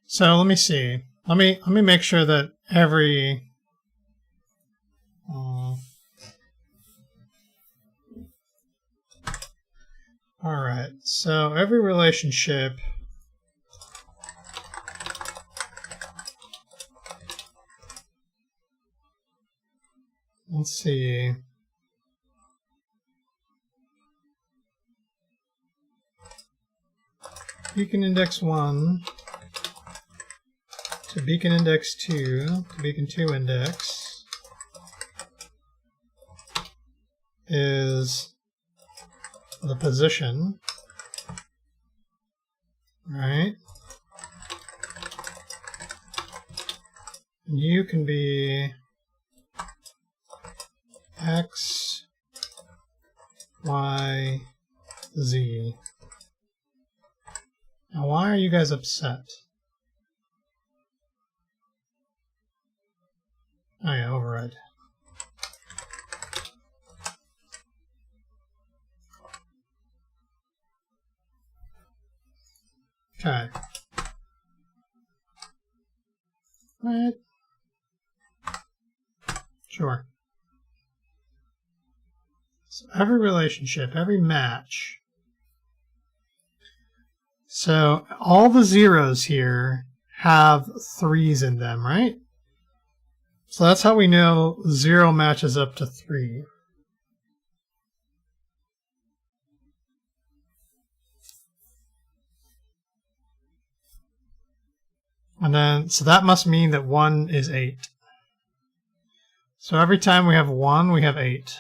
So let me see. Let me make sure that every all right. So every relationship let's see. beacon index 1 to beacon index 2 to beacon 2 index is the position, right? You can be X, Y, Z. Now, why are you guys upset? Oh yeah, override. Okay. What? Sure. So every relationship, every match. So all the zeros here have 3s in them, right? So that's how we know 0 matches up to 3. And then, so that must mean that 1 is 8. So every time we have 1, we have 8.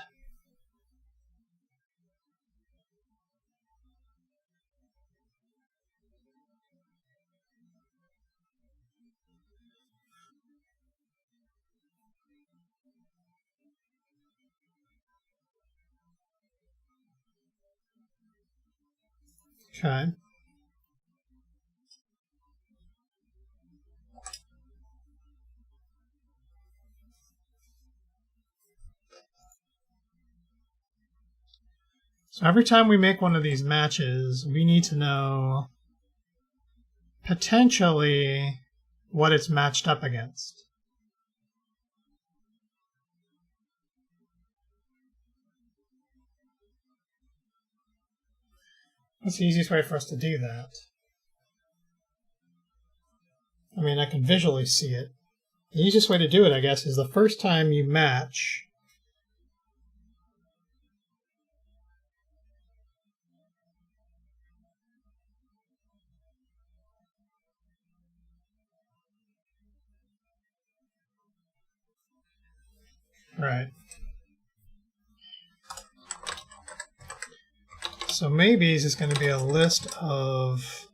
Okay. So every time we make one of these matches, we need to know potentially what it's matched up against. What's the easiest way for us to do that? I mean, I can visually see it. The easiest way to do it, I guess, is the first time you match, right. So maybes is going to be a list of,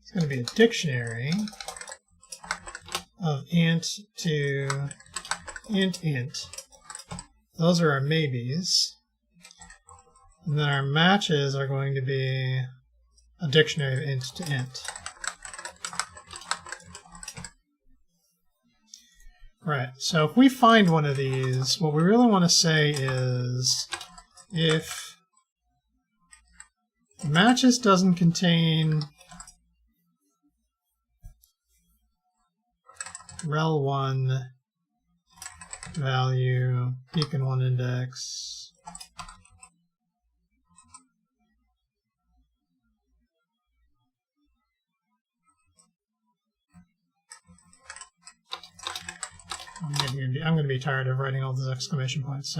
it's going to be a dictionary of int to int. Those are our maybes. And then our matches are going to be a dictionary of int to int. Right, so if we find one of these, what we really want to say is if matches doesn't contain rel1 value, beacon1 index, I'm going to be tired of writing all those exclamation points.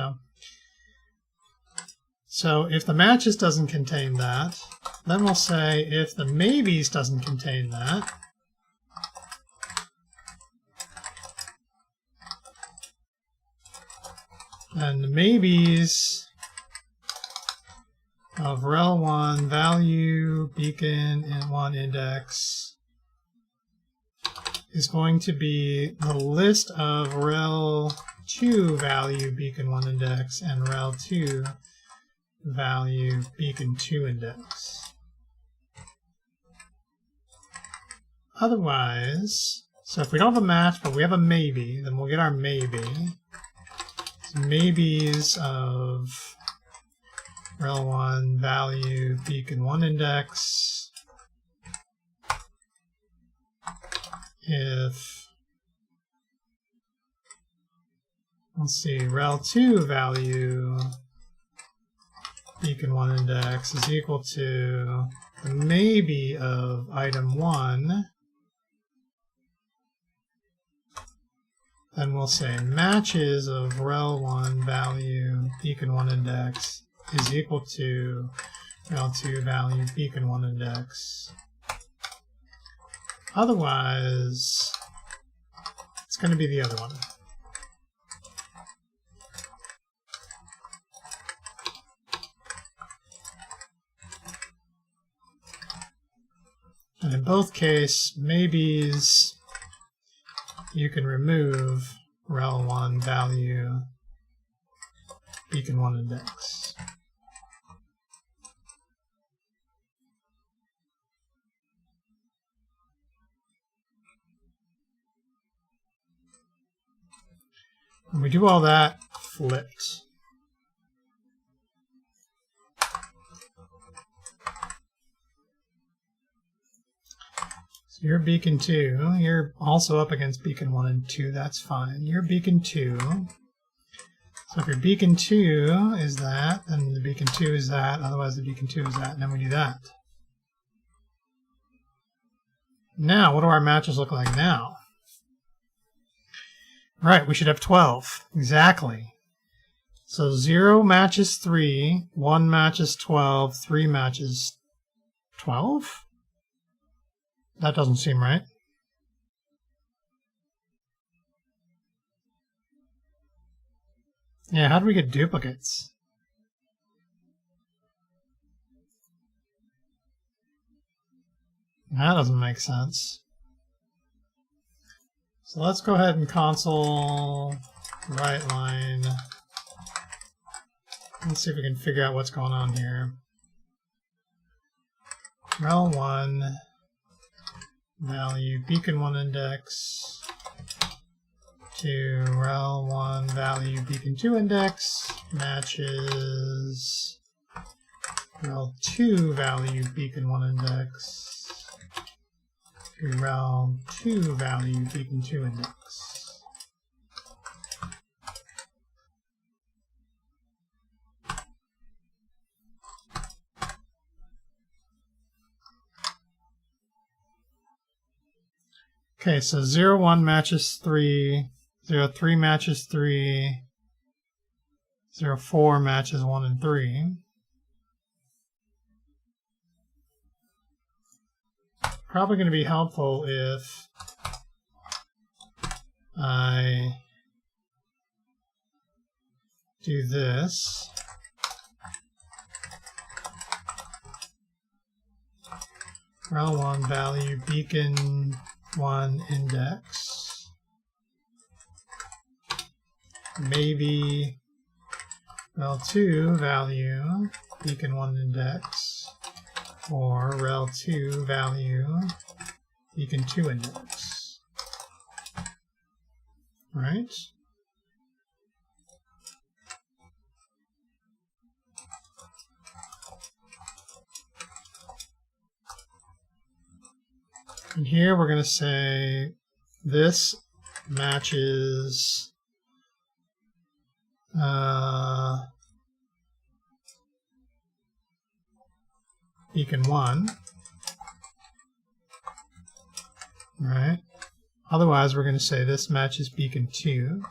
So if the matches doesn't contain that, then we'll say if the maybes doesn't contain that, then the maybes of rel1 value beacon and 1 index is going to be the list of rel2 value beacon 1 index and rel2 value beacon 2 index. Otherwise, so if we don't have a match but we have a maybe, then we'll get our maybe. So maybes of rel1 value beacon 1 index if, let's see, rel2 value beacon 1 index is equal to the maybe of item 1, then we'll say matches of rel1 value beacon 1 index is equal to rel2 value beacon 1 index. Otherwise, it's going to be the other one. And in both cases, maybes, you can remove rel1 value beacon 1 index. When we do all that flipped, so you're beacon 2, you're also up against beacon 1 and 2, that's fine. You're beacon 2. So if your beacon 2 is that, then the beacon 2 is that, otherwise the beacon 2 is that, and then we do that. Now, what do our matches look like now? Right, we should have 12. Exactly. So 0 matches 3, 1 matches 12, 3 matches 12? That doesn't seem right. Yeah, how do we get duplicates? That doesn't make sense. So let's go ahead and console write line. Let's see if we can figure out what's going on here. rel1 value beacon 1 index to rel1 value beacon 2 index matches rel2 value beacon 1 index to rel2 value beacon 2 index. Okay, so 0, 1 matches 3, 0, 3 matches 3, 0, 4 matches 1 and 3. Probably going to be helpful if I do this. rel1 value beacon 1 index. Maybe rel2 value beacon 1 index or rel2 value beacon 2 index. Right? And here we're going to say this matches beacon 1, right? Otherwise, we're going to say this matches beacon 2.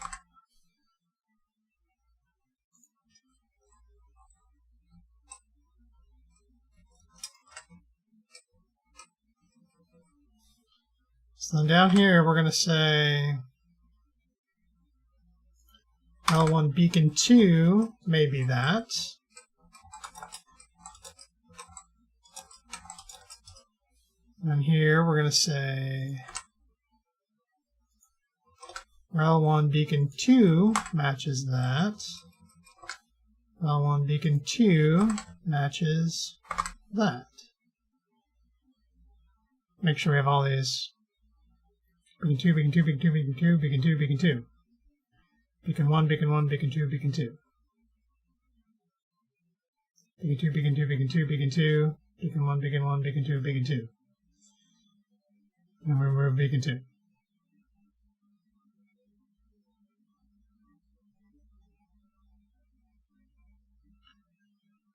So then down here, we're going to say rel1 beacon 2 may be that. And here we're going to say rel1 beacon 2 matches that. rel1 beacon 2 matches that. Make sure we have all these. Beacon 2, beacon 2, beacon 2, beacon 2, beacon 2, beacon 2. Beacon 1, beacon 1, beacon 2, beacon 2. Beacon 2, beacon 2, beacon 2, beacon 2. Beacon 1, beacon 1, beacon 2, beacon 2. And we remove beacon 2.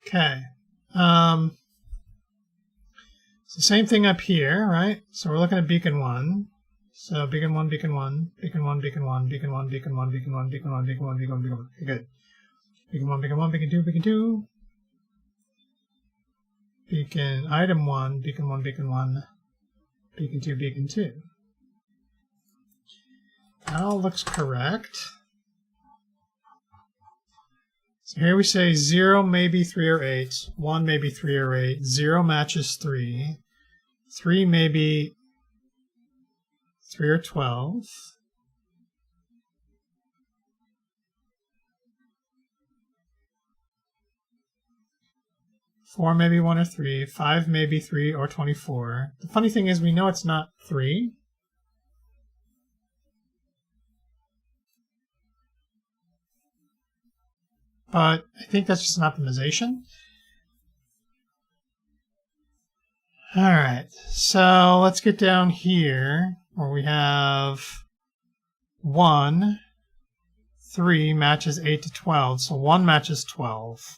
Okay. It's the same thing up here, right? So we're looking at beacon 1. So beacon 1, beacon 1, beacon 1, beacon 1, beacon 1, beacon 1, beacon 1, beacon 1, beacon 1, beacon 1, beacon 1. Okay, good. Beacon 1, beacon 1, beacon 2, beacon 2. beacon item 1, beacon 1, beacon 1, beacon 2, beacon 2. That all looks correct. So here we say 0 may be 3 or 8, 1 may be 3 or 8, 0 matches 3, 3 may be 3 or 12. Four maybe 1 or 3, 5 maybe 3 or 24. The funny thing is we know it's not 3. But I think that's just an optimization. Alright, so let's get down here where we have 1, 3 matches 8 to 12, so 1 matches 12.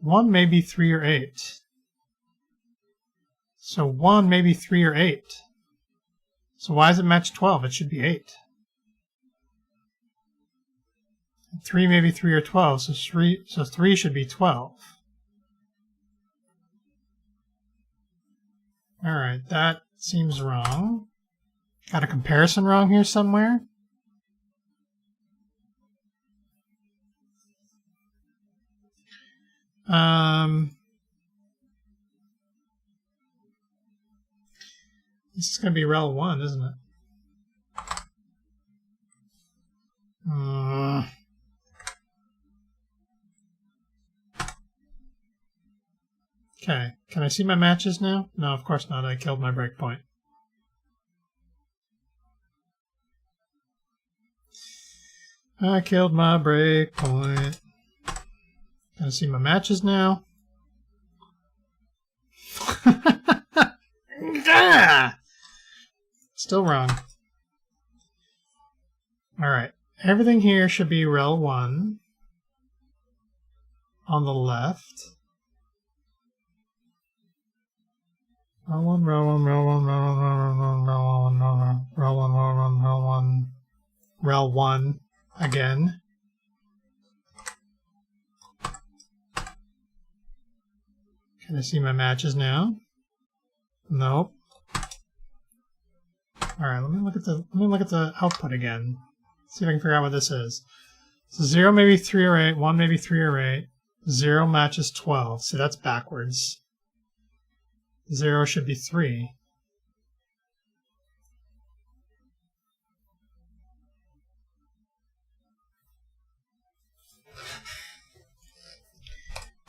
1 may be 3 or 8. So 1 may be 3 or 8. So why does it match 12? It should be 8. 3 may be 3 or 12, so 3 should be 12. Alright, that seems wrong. Got a comparison wrong here somewhere? This is going to be rel 1, isn't it? Okay, can I see my matches now? No, of course not. I killed my breakpoint. I killed my breakpoint. Can I see my matches now? Still wrong. Alright, everything here should be rel 1 on the left. Rel 1, rel 1, rel 1, rel 1, rel 1, rel 1, rel 1, rel 1, rel 1 again. Can I see my matches now? Nope. All right, let me look at the output again. See if I can figure out what this is. So 0 maybe 3 or 8, 1 maybe 3 or 8, 0 matches 12. So that's backwards. 0 should be 3.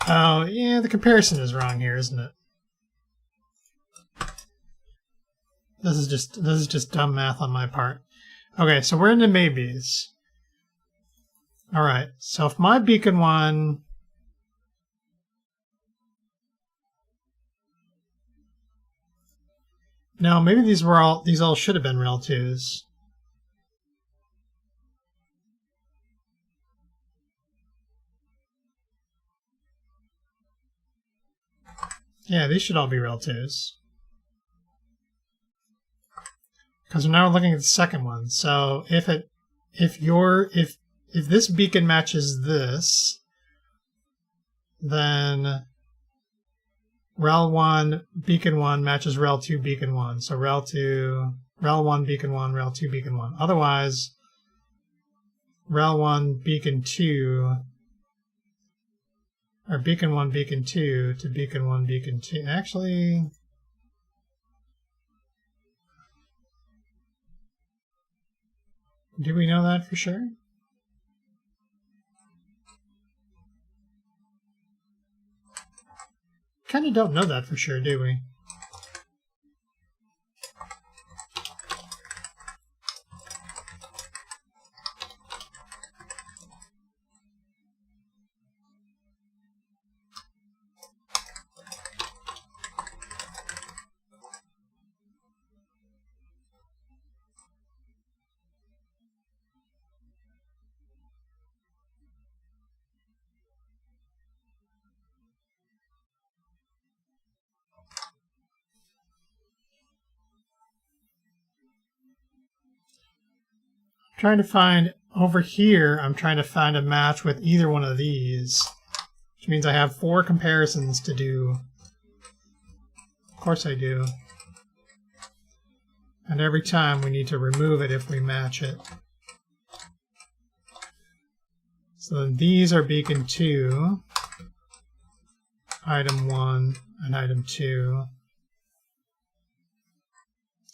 Oh, yeah, the comparison is wrong here, isn't it? This is just dumb math on my part. Okay, so we're into maybes. All right, so if my beacon 1 no, maybe these all should have been rel 2s. Yeah, these should all be rel 2s. Because we're now looking at the second one. So if this beacon matches this, then rel 1 beacon 1 matches rel 2 beacon 1. So rel 1 beacon 1, rel 2 beacon 1. Otherwise, rel 1 beacon 2 or beacon 1 beacon 2 to beacon 1 beacon 2. Actually, do we know that for sure? Kind of don't know that for sure, do we? Trying to find over here, I'm trying to find a match with either one of these, which means I have 4 comparisons to do. Of course I do. And every time we need to remove it if we match it. So these are beacon 2, item 1, and item 2.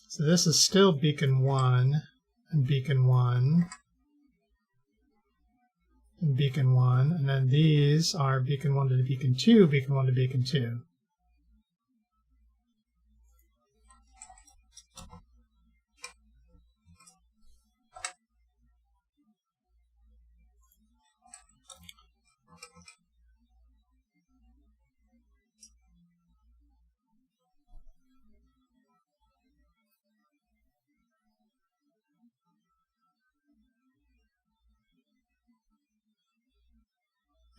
So this is still beacon 1, and beacon 1, and beacon 1, and then these are beacon 1 to beacon 2, beacon 1 to beacon 2.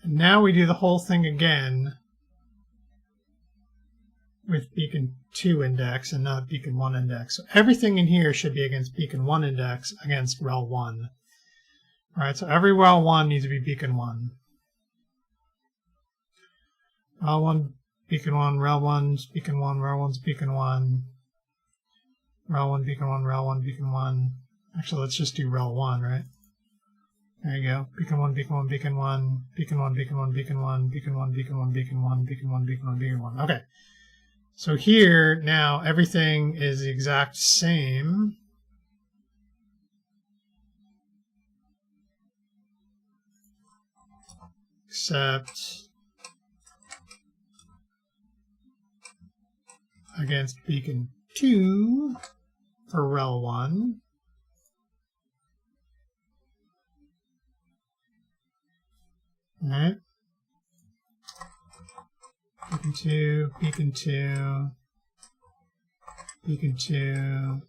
And now we do the whole thing again with beacon 2 index and not beacon 1 index. So everything in here should be against beacon 1 index against rel 1. All right, so every rel 1 needs to be beacon 1. Rel 1, beacon 1, rel 1's beacon 1, rel 1's beacon 1, rel 1, beacon 1, rel 1, beacon 1. Actually, let's just do rel 1, right? There you go. Beacon 1, beacon 1, beacon 1, beacon 1, beacon 1, beacon 1, beacon 1, beacon 1, beacon 1, beacon 1, beacon 1, beacon 1. Okay. So here, now, everything is the exact same. Except against beacon 2 for rel 1. All right. Beacon 2, beacon 2, beacon 2,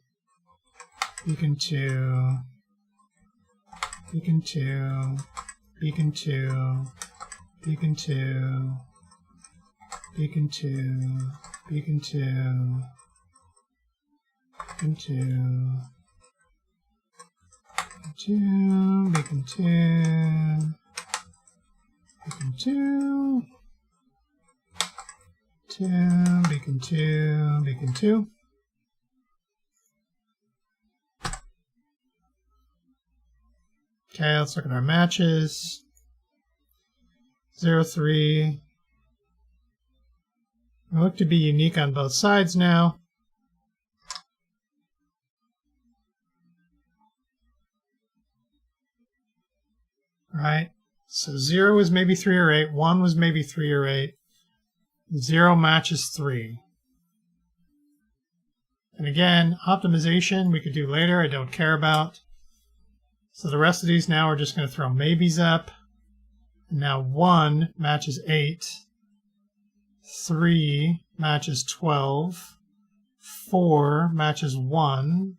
beacon 2, beacon 2, beacon 2, beacon 2, beacon 2, beacon 2, beacon 2, beacon 2, beacon 2, 2, beacon 2, beacon 2. Okay, let's look at our matches. 0, 3. We look to be unique on both sides now. All right, so 0 was maybe 3 or 8, 1 was maybe 3 or 8. 0 matches 3. And again, optimization we could do later, I don't care about. So the rest of these now we're just going to throw maybes up. And now 1 matches 8. 3 matches 12. 4 matches 1.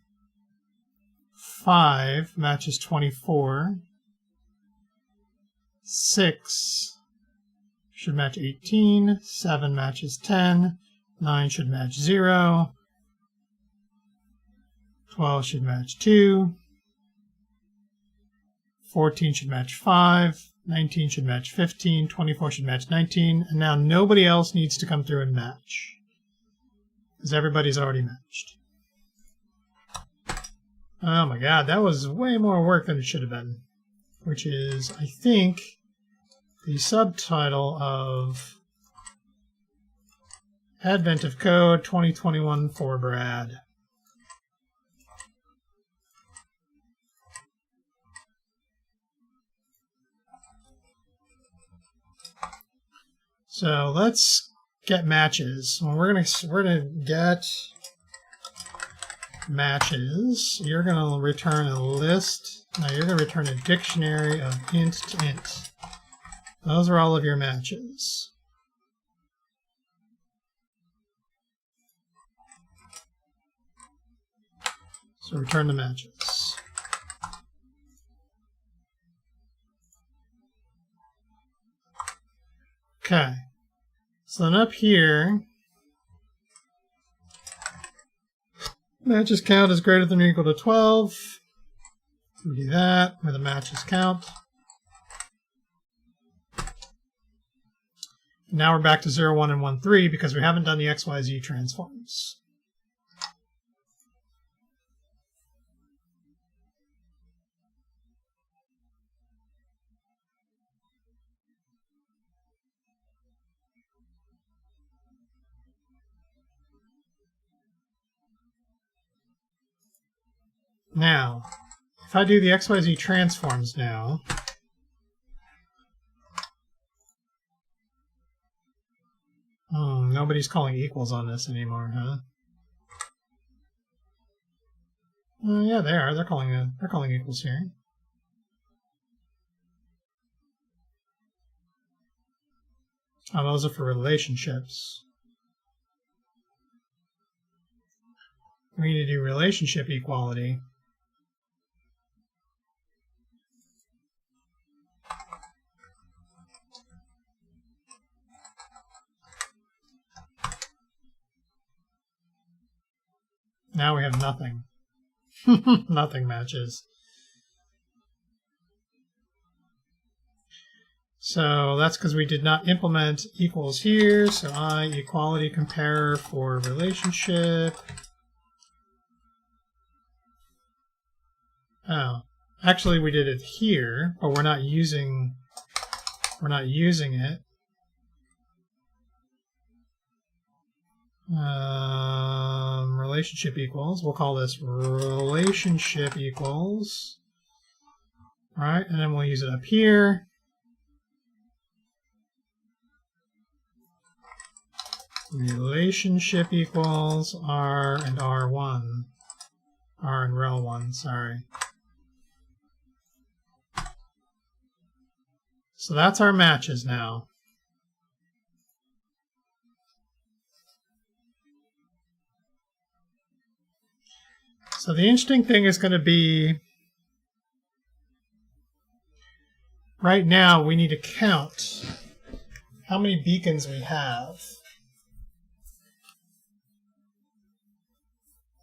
5 matches 24. 6 should match 18, 7 matches 10, 9 should match 0, 12 should match 2, 14 should match 5, 19 should match 15, 24 should match 19, and now nobody else needs to come through and match, because everybody's already matched. Oh my god, that was way more work than it should have been, which is, I think, the subtitle of Advent of Code 2021 for Brad. So let's get matches. Well, we're gonna get matches. You're gonna return a list. Now you're gonna return a dictionary of int to int. Those are all of your matches. So return the matches. Okay. So then up here, matches count is greater than or equal to 12. We do that where the matches count. Now we're back to 0, 1, and 1, 3 because we haven't done the XYZ transforms. Now, if I do the XYZ transforms now, nobody's calling equals on this anymore, huh? Yeah, they are. They're calling equals here. Oh, those are for relationships. We need to do relationship equality. Now we have nothing. Nothing matches. So that's because we did not implement equals here. So I equality compare for relationship. Oh, actually we did it here, but we're not using it. Relationship equals. We'll call this relationship equals. All right, and then we'll use it up here. Relationship equals R and R1. R and rel1, sorry. So that's our matches now. So the interesting thing is going to be, right now we need to count how many beacons we have.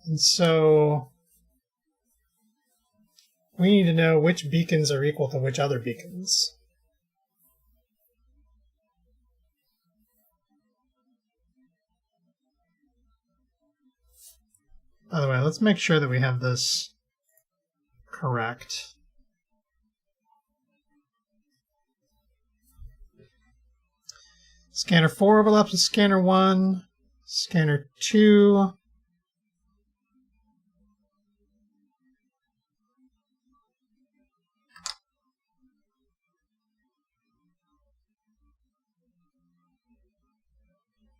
And so we need to know which beacons are equal to which other beacons. By the way, let's make sure that we have this correct. Scanner 4 overlaps with scanner 1, scanner 2.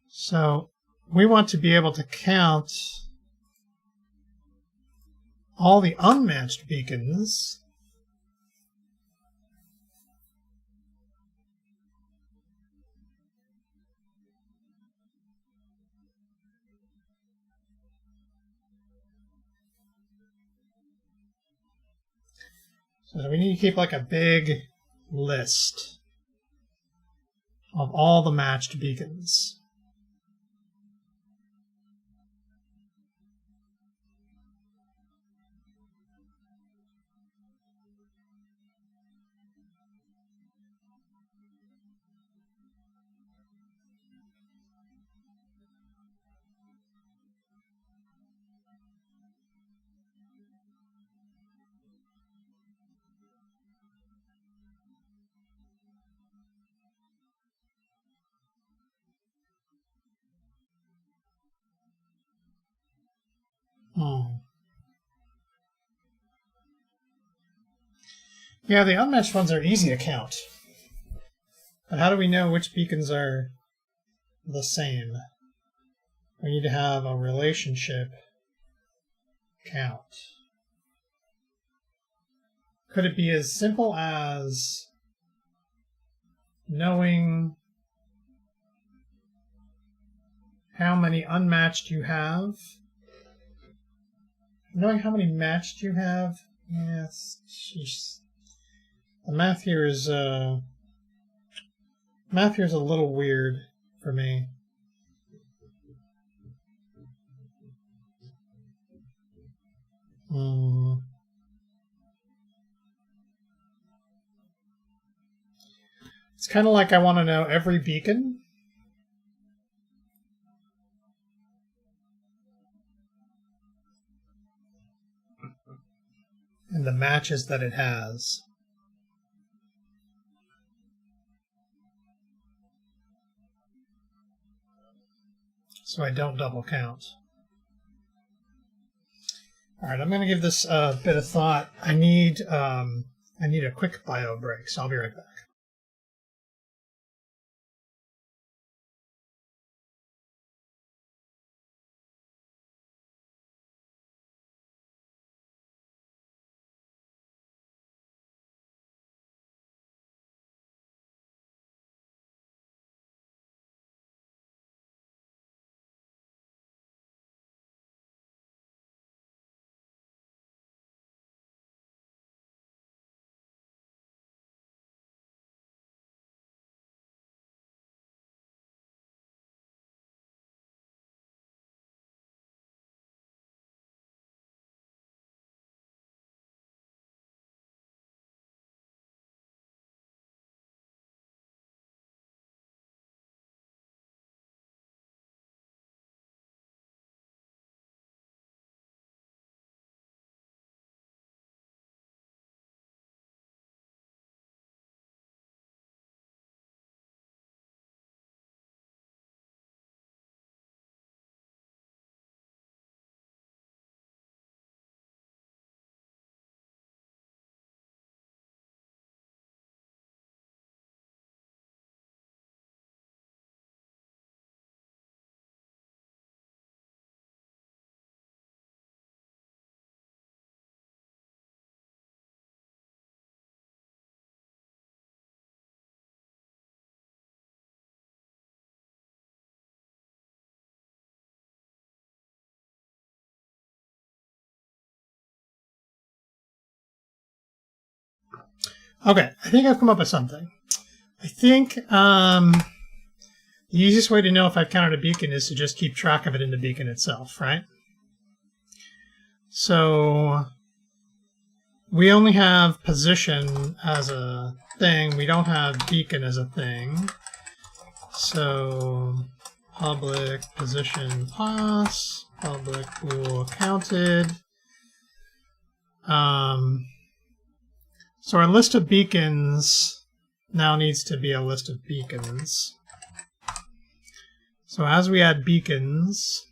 So we want to be able to count all the unmatched beacons so we need to keep like a big list of all the matched beacons. Yeah, the unmatched ones are easy to count. But how do we know which beacons are the same? We need to have a relationship count. Could it be as simple as knowing how many unmatched you have? Knowing how many matched you have? Yes, jeez. The math here is a little weird for me. It's kind of like I want to know every beacon. And the matches that it has. So I don't double count. All right, I'm going to give this a bit of thought. I need a quick bio break, so I'll be right back. Okay, I think I've come up with something. I think the easiest way to know if I've counted a beacon is to just keep track of it in the beacon itself, right? So we only have position as a thing. We don't have beacon as a thing. So public position pos, public bool counted. So our list of beacons now needs to be a list of beacons. So as we add beacons,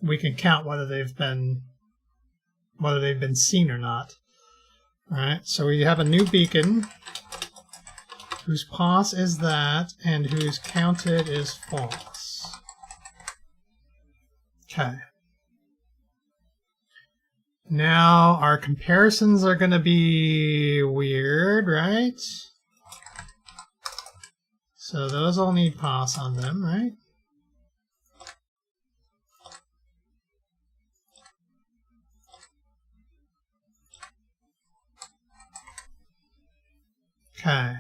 we can count whether they've been seen or not. All right. So we have a new beacon whose pos is that and whose counted is false. Okay. Now our comparisons are going to be weird, right? So those all need pos on them, right? Okay.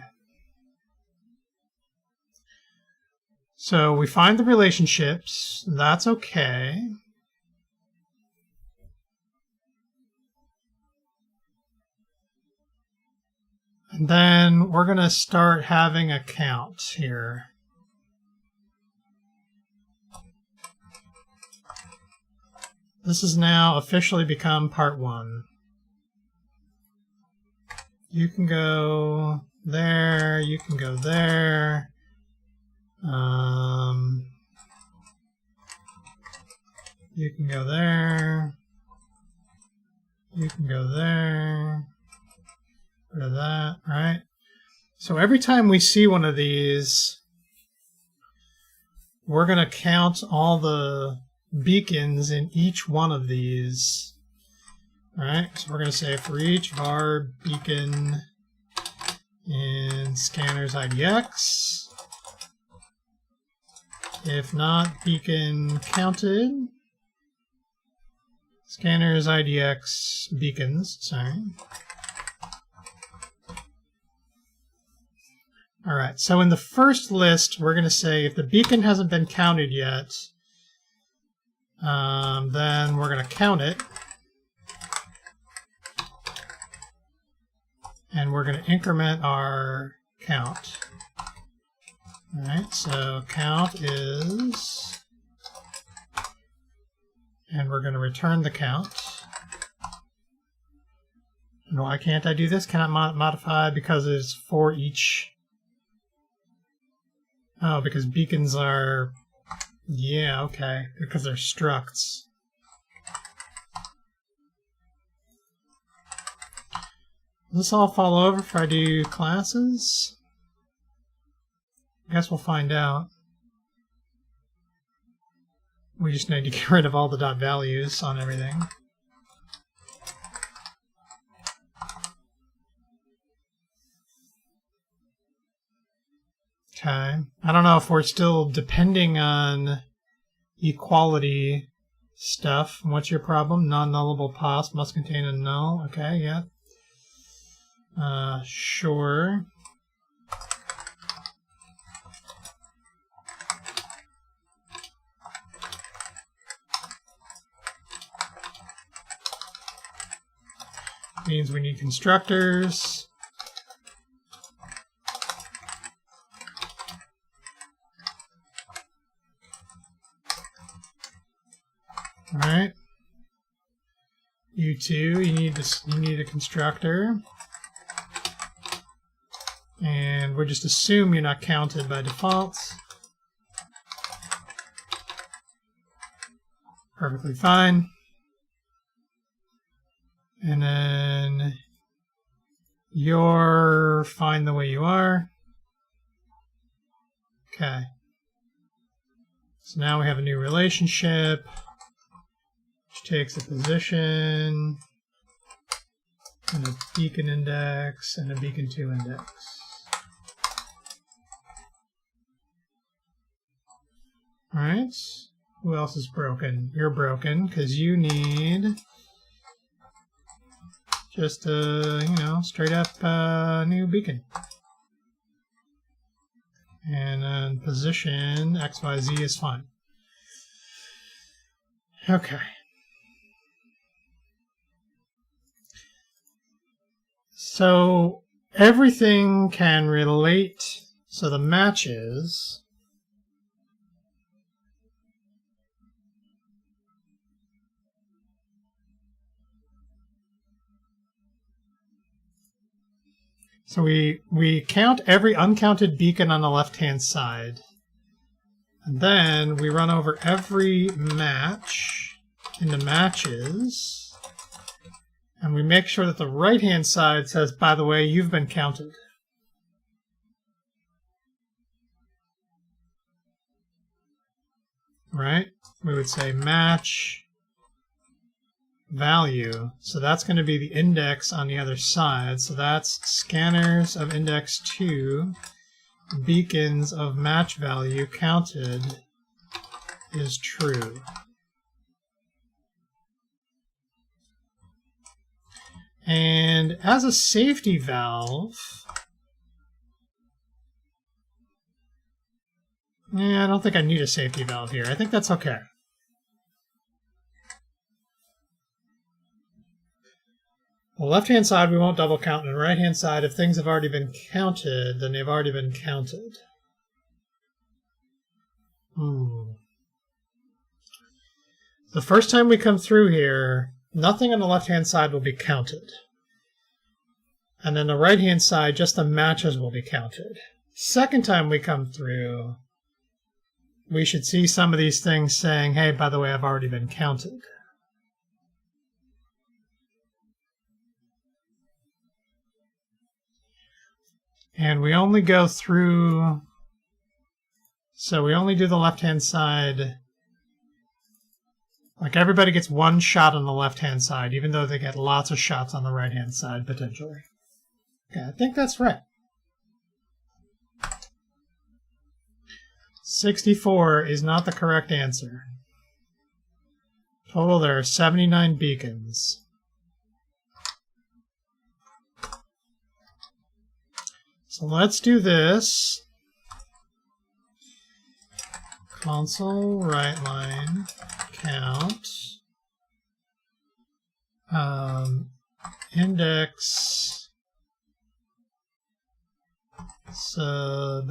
So we find the relationships. That's okay. And then we're going to start having a count here. This has now officially become part 1. You can go there, you can go there. You can go there. You can go there. Rid of that, right? So every time we see one of these, we're going to count all the beacons in each one of these. All right, so we're going to say for each var beacon in scanners IDX, if not beacon counted, scanners IDX beacons, sorry. All right, so in the first list, we're going to say if the beacon hasn't been counted yet, Then we're going to count it. And we're going to increment our count. All right, so count is, and we're going to return the count. And why can't I do this? Cannot modify because it's for each. Oh, because beacons are, yeah, okay, because they're structs. Will this all fall over if I do classes? I guess we'll find out. We just need to get rid of all the dot values on everything. Okay. I don't know if we're still depending on equality stuff. What's your problem? Non-nullable pos must contain a null. Okay, yeah. Sure. Means we need constructors. All right. You too. You need a constructor. And we'll just assume you're not counted by default. Perfectly fine. And then you're fine the way you are. Okay. So now we have a new relationship, which takes a position, and a beacon index, and a beacon 2 index. All right. Who else is broken? You're broken because you need just a, straight up new beacon. And then position XYZ is fine. Okay. So everything can relate. So the matches. So we count every uncounted beacon on the left-hand side. And then we run over every match into matches. And we make sure that the right-hand side says, by the way, you've been counted. Right? We would say match value. So that's going to be the index on the other side. So that's scanners of index 2, beacons of match value counted is true. And as a safety valve, I don't think I need a safety valve here. I think that's okay. The left-hand side, we won't double count. And the right-hand side, if things have already been counted, then they've already been counted. The first time we come through here, nothing on the left-hand side will be counted. And then the right-hand side, just the matches will be counted. Second time we come through, we should see some of these things saying, hey, by the way, I've already been counted. And we only go through, so we only do the left-hand side. Like everybody gets one shot on the left-hand side, even though they get lots of shots on the right-hand side, potentially. Okay, I think that's right. 64 is not the correct answer. Total, there are 79 beacons. So let's do this. Console write line count index sub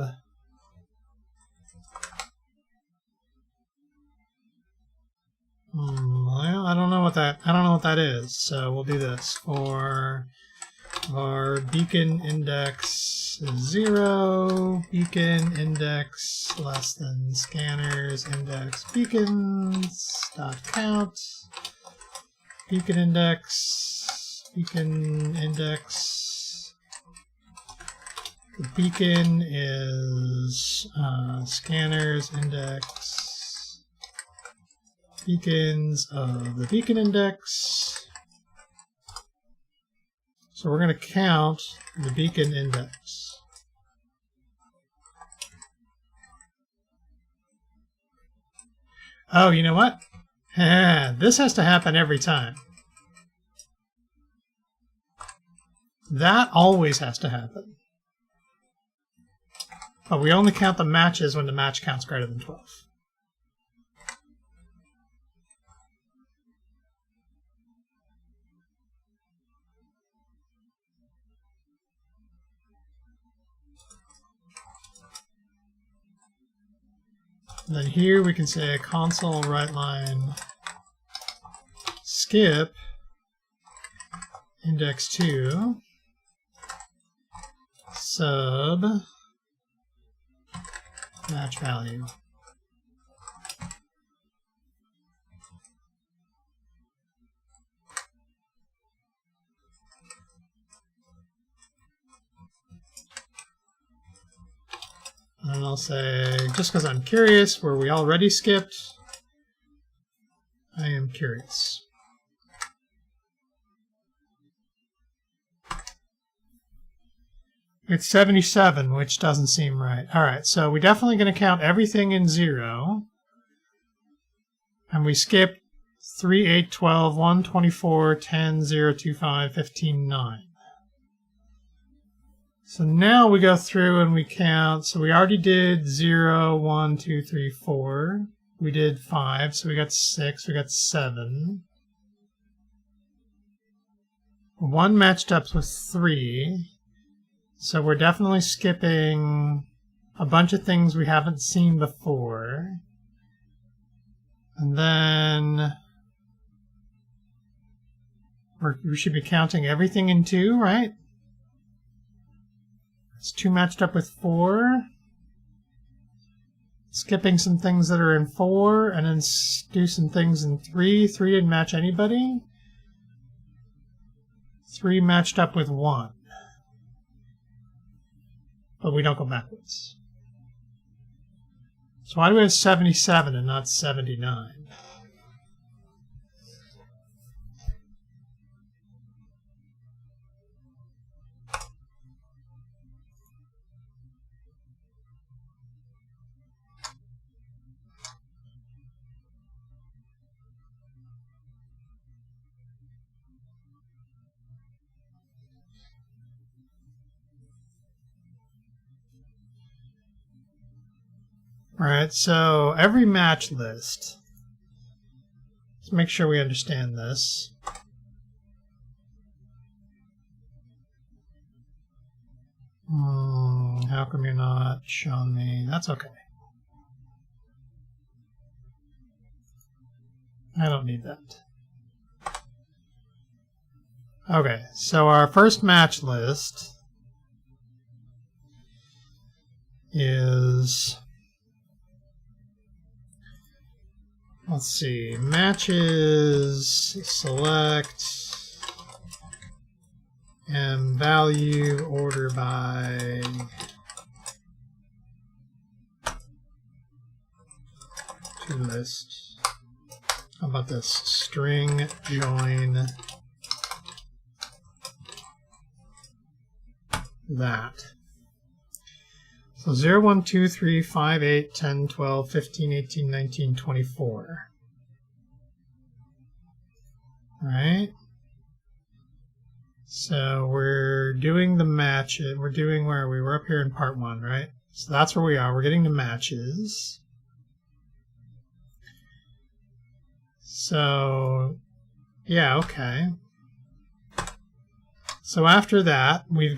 well, I don't know what that is. So we'll do this for our beacon index 0, beacon index less than scanners index beacons dot count, beacon index, the beacon is scanners index beacons of the beacon index. So we're going to count the beacon index. Oh, you know what? This has to happen every time. That always has to happen. But we only count the matches when the match count's greater than 12. And then here we can say console writeline skip index 2 sub match value. And I'll say, just because I'm curious, where we already skipped, I am curious. It's 77, which doesn't seem right. All right, so we're definitely going to count everything in 0. And we skip 3, 8, 12, 1, 24, 10, 0, 2, 5, 15, 9. So now we go through and we count. So we already did 0, 1, 2, 3, 4. We did 5, so we got 6, we got 7. 1 matched up with 3. So we're definitely skipping a bunch of things we haven't seen before. And then we should be counting everything in 2, right? It's 2 matched up with 4. Skipping some things that are in 4, and then do some things in 3. 3 didn't match anybody. 3 matched up with 1. But we don't go backwards. So why do we have 77 and not 79? All right, so every match list, let's make sure we understand this. How come you're not showing me? That's okay. I don't need that. Okay, so our first match list is... Let's see, matches, select, and value, order by to list. How about this? String join that. So 0, 1, 2, 3, 5, 8, 10, 12, 15, 18, 19, 24. All right. So we're doing the match. We're doing where we were up here in part 1, right? So that's where we are. We're getting the matches. So, yeah, okay. So after that, we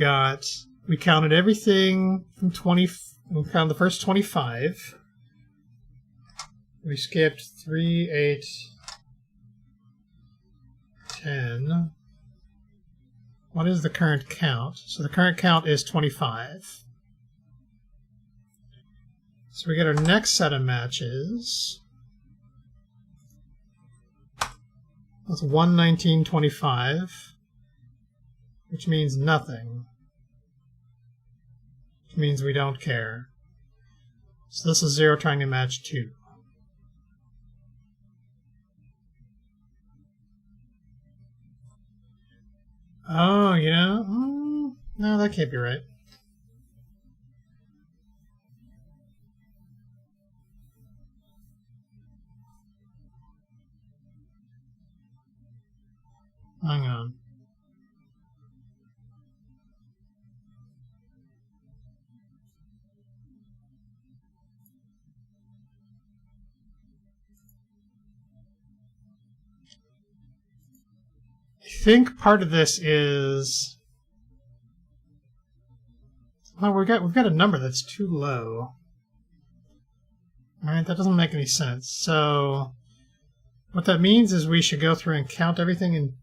counted everything from 20, we counted the first 25. We skipped 3, 8, 10. What is the current count? So the current count is 25. So we get our next set of matches. That's 119.25, which means nothing. Which means we don't care. So this is 0 trying to match 2. Oh, you know, no, that can't be right. Hang on. I think part of this is, well, we've got a number that's too low. All right, that doesn't make any sense. So what that means is we should go through and count everything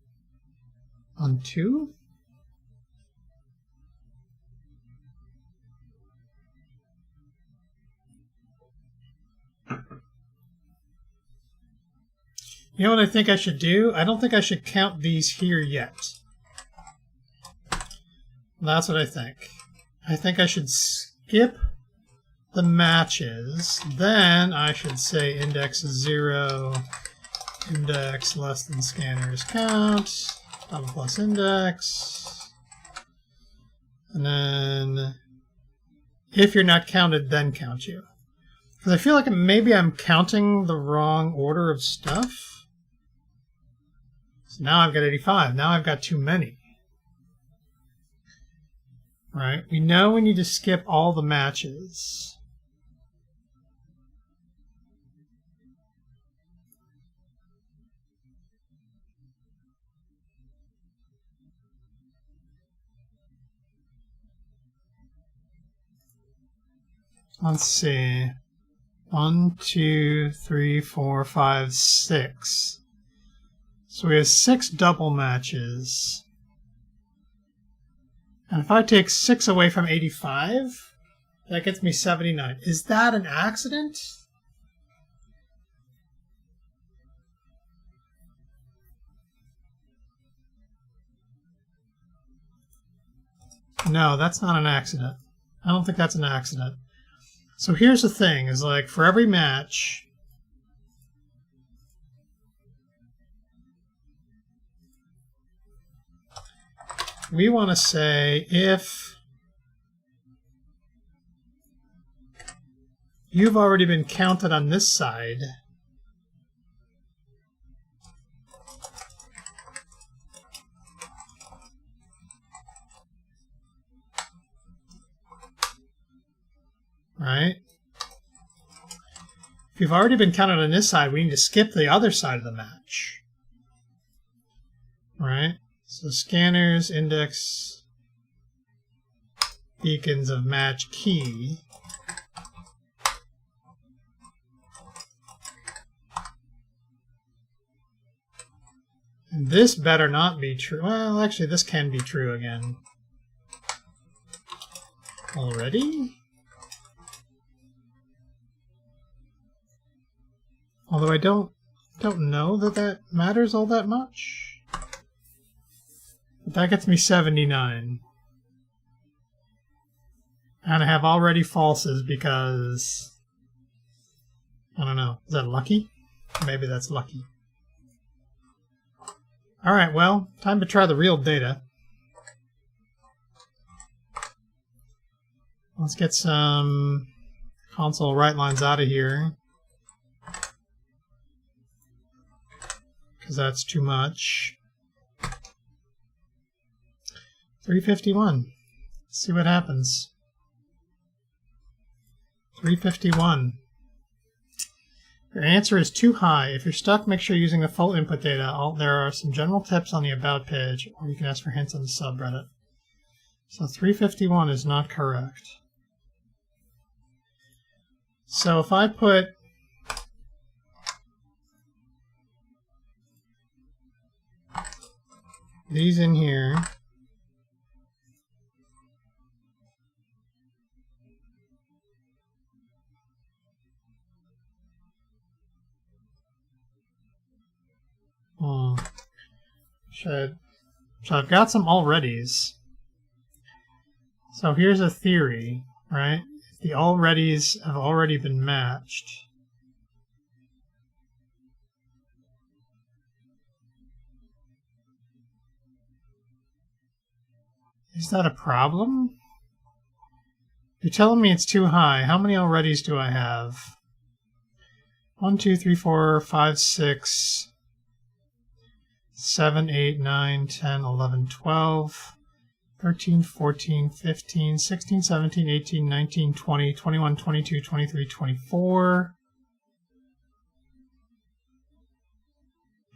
on 2. You know what I think I should do? I don't think I should count these here yet. That's what I think. I think I should skip the matches. Then I should say index 0, index less than scanner's count, double plus index. And then if you're not counted, then count you. Because I feel like maybe I'm counting the wrong order of stuff. So now I've got 85. Now I've got too many. Right? We know we need to skip all the matches. Let's see. 1, 2, 3, 4, 5, 6. So we have 6 double matches. And if I take 6 away from 85, that gets me 79. Is that an accident? No, that's not an accident. I don't think that's an accident. So here's the thing, is like for every match, we want to say if you've already been counted on this side, right? If you've already been counted on this side, we need to skip the other side of the match, right? So scanners index beacons of match key. And this better not be true. Well, actually, this can be true again. Already? Although I don't know that that matters all that much. But that gets me 79. And I have already falses because, I don't know, is that lucky? Maybe that's lucky. Alright, well, time to try the real data. Let's get some console write lines out of here, because that's too much. 351. Let's see what happens. 351. Your answer is too high. If you're stuck, make sure you're using the full input data. There are some general tips on the About page, or you can ask for hints on the subreddit. So 351 is not correct. So if I put these in here, so I've got some alreadys. So here's a theory, right? If the alreadys have already been matched, is that a problem? You're telling me it's too high. How many alreadys do I have? 1, 2, 3, 4, 5, 6, 7, 8, 9, 10, 11, 12, 13, 14, 15, 16, 17, 18, 19, 20, 21, 22, 23, 24,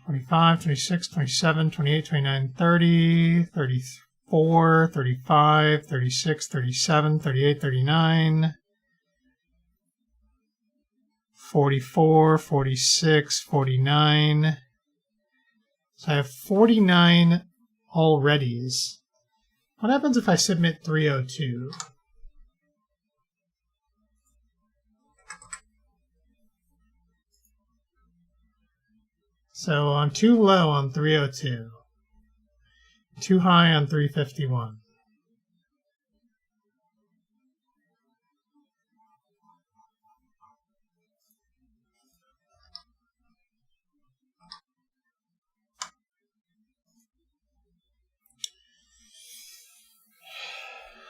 25, 26, 27, 28, 29, 30, 34, 35, 36, 37, 38, 39, 44, 46, 49. So I have 49 alreadys. What happens if I submit 302? So I'm too low on 302. Too high on 351.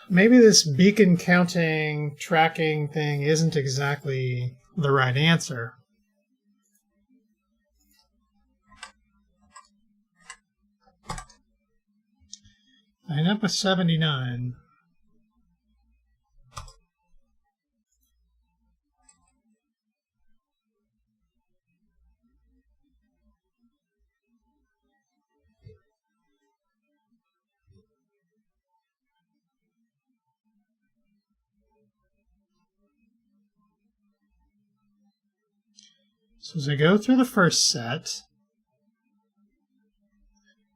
Maybe this beacon counting, tracking thing isn't exactly the right answer. I end up with 79. So as I go through the first set,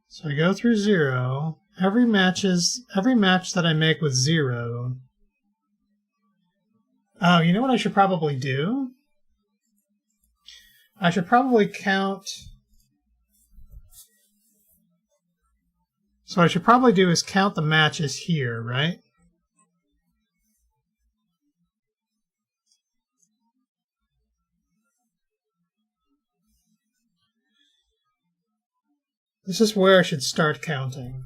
so I go through 0, every match that I make with 0. Oh, you know what I should probably do? I should probably count. So what I should probably do is count the matches here, right? This is where I should start counting.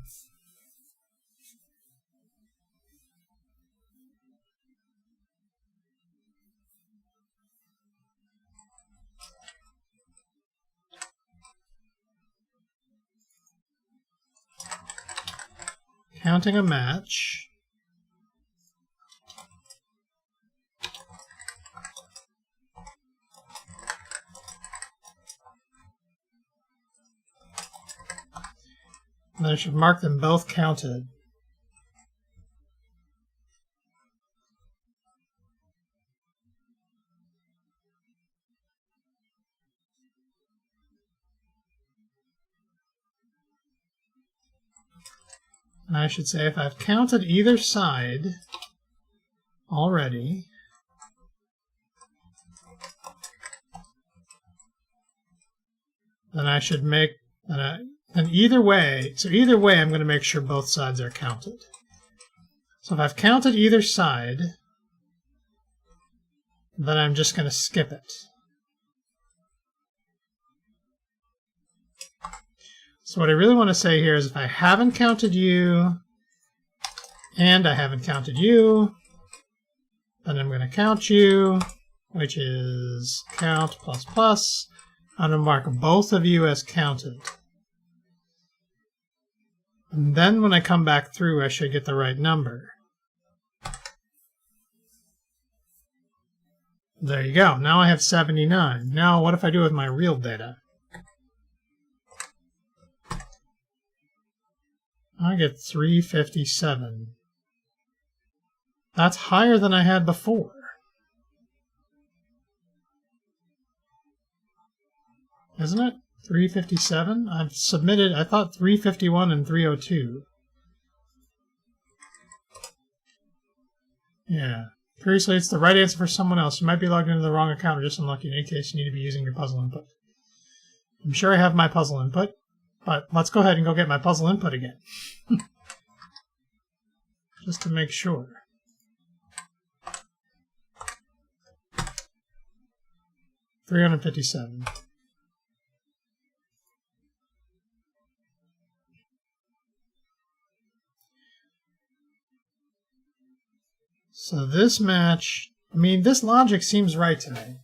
Counting a match. And then I should mark them both counted. And I should say if I've counted either side already, then I should make, and either way, so either way I'm going to make sure both sides are counted. So if I've counted either side, then I'm just going to skip it. So what I really want to say here is if I haven't counted you, and I haven't counted you, then I'm going to count you, which is count plus plus. I'm going to mark both of you as counted. And then when I come back through, I should get the right number. There you go. Now I have 79. Now what if I do with my real data? I get 357. That's higher than I had before. Isn't it? 357? I've submitted, I thought 351 and 302. Yeah. Previously, it's the right answer for someone else. You might be logged into the wrong account or just unlucky. In any case, you need to be using your puzzle input. I'm sure I have my puzzle input, but let's go ahead and go get my puzzle input again. Just to make sure. $357. So this match, I mean, this logic seems right to me.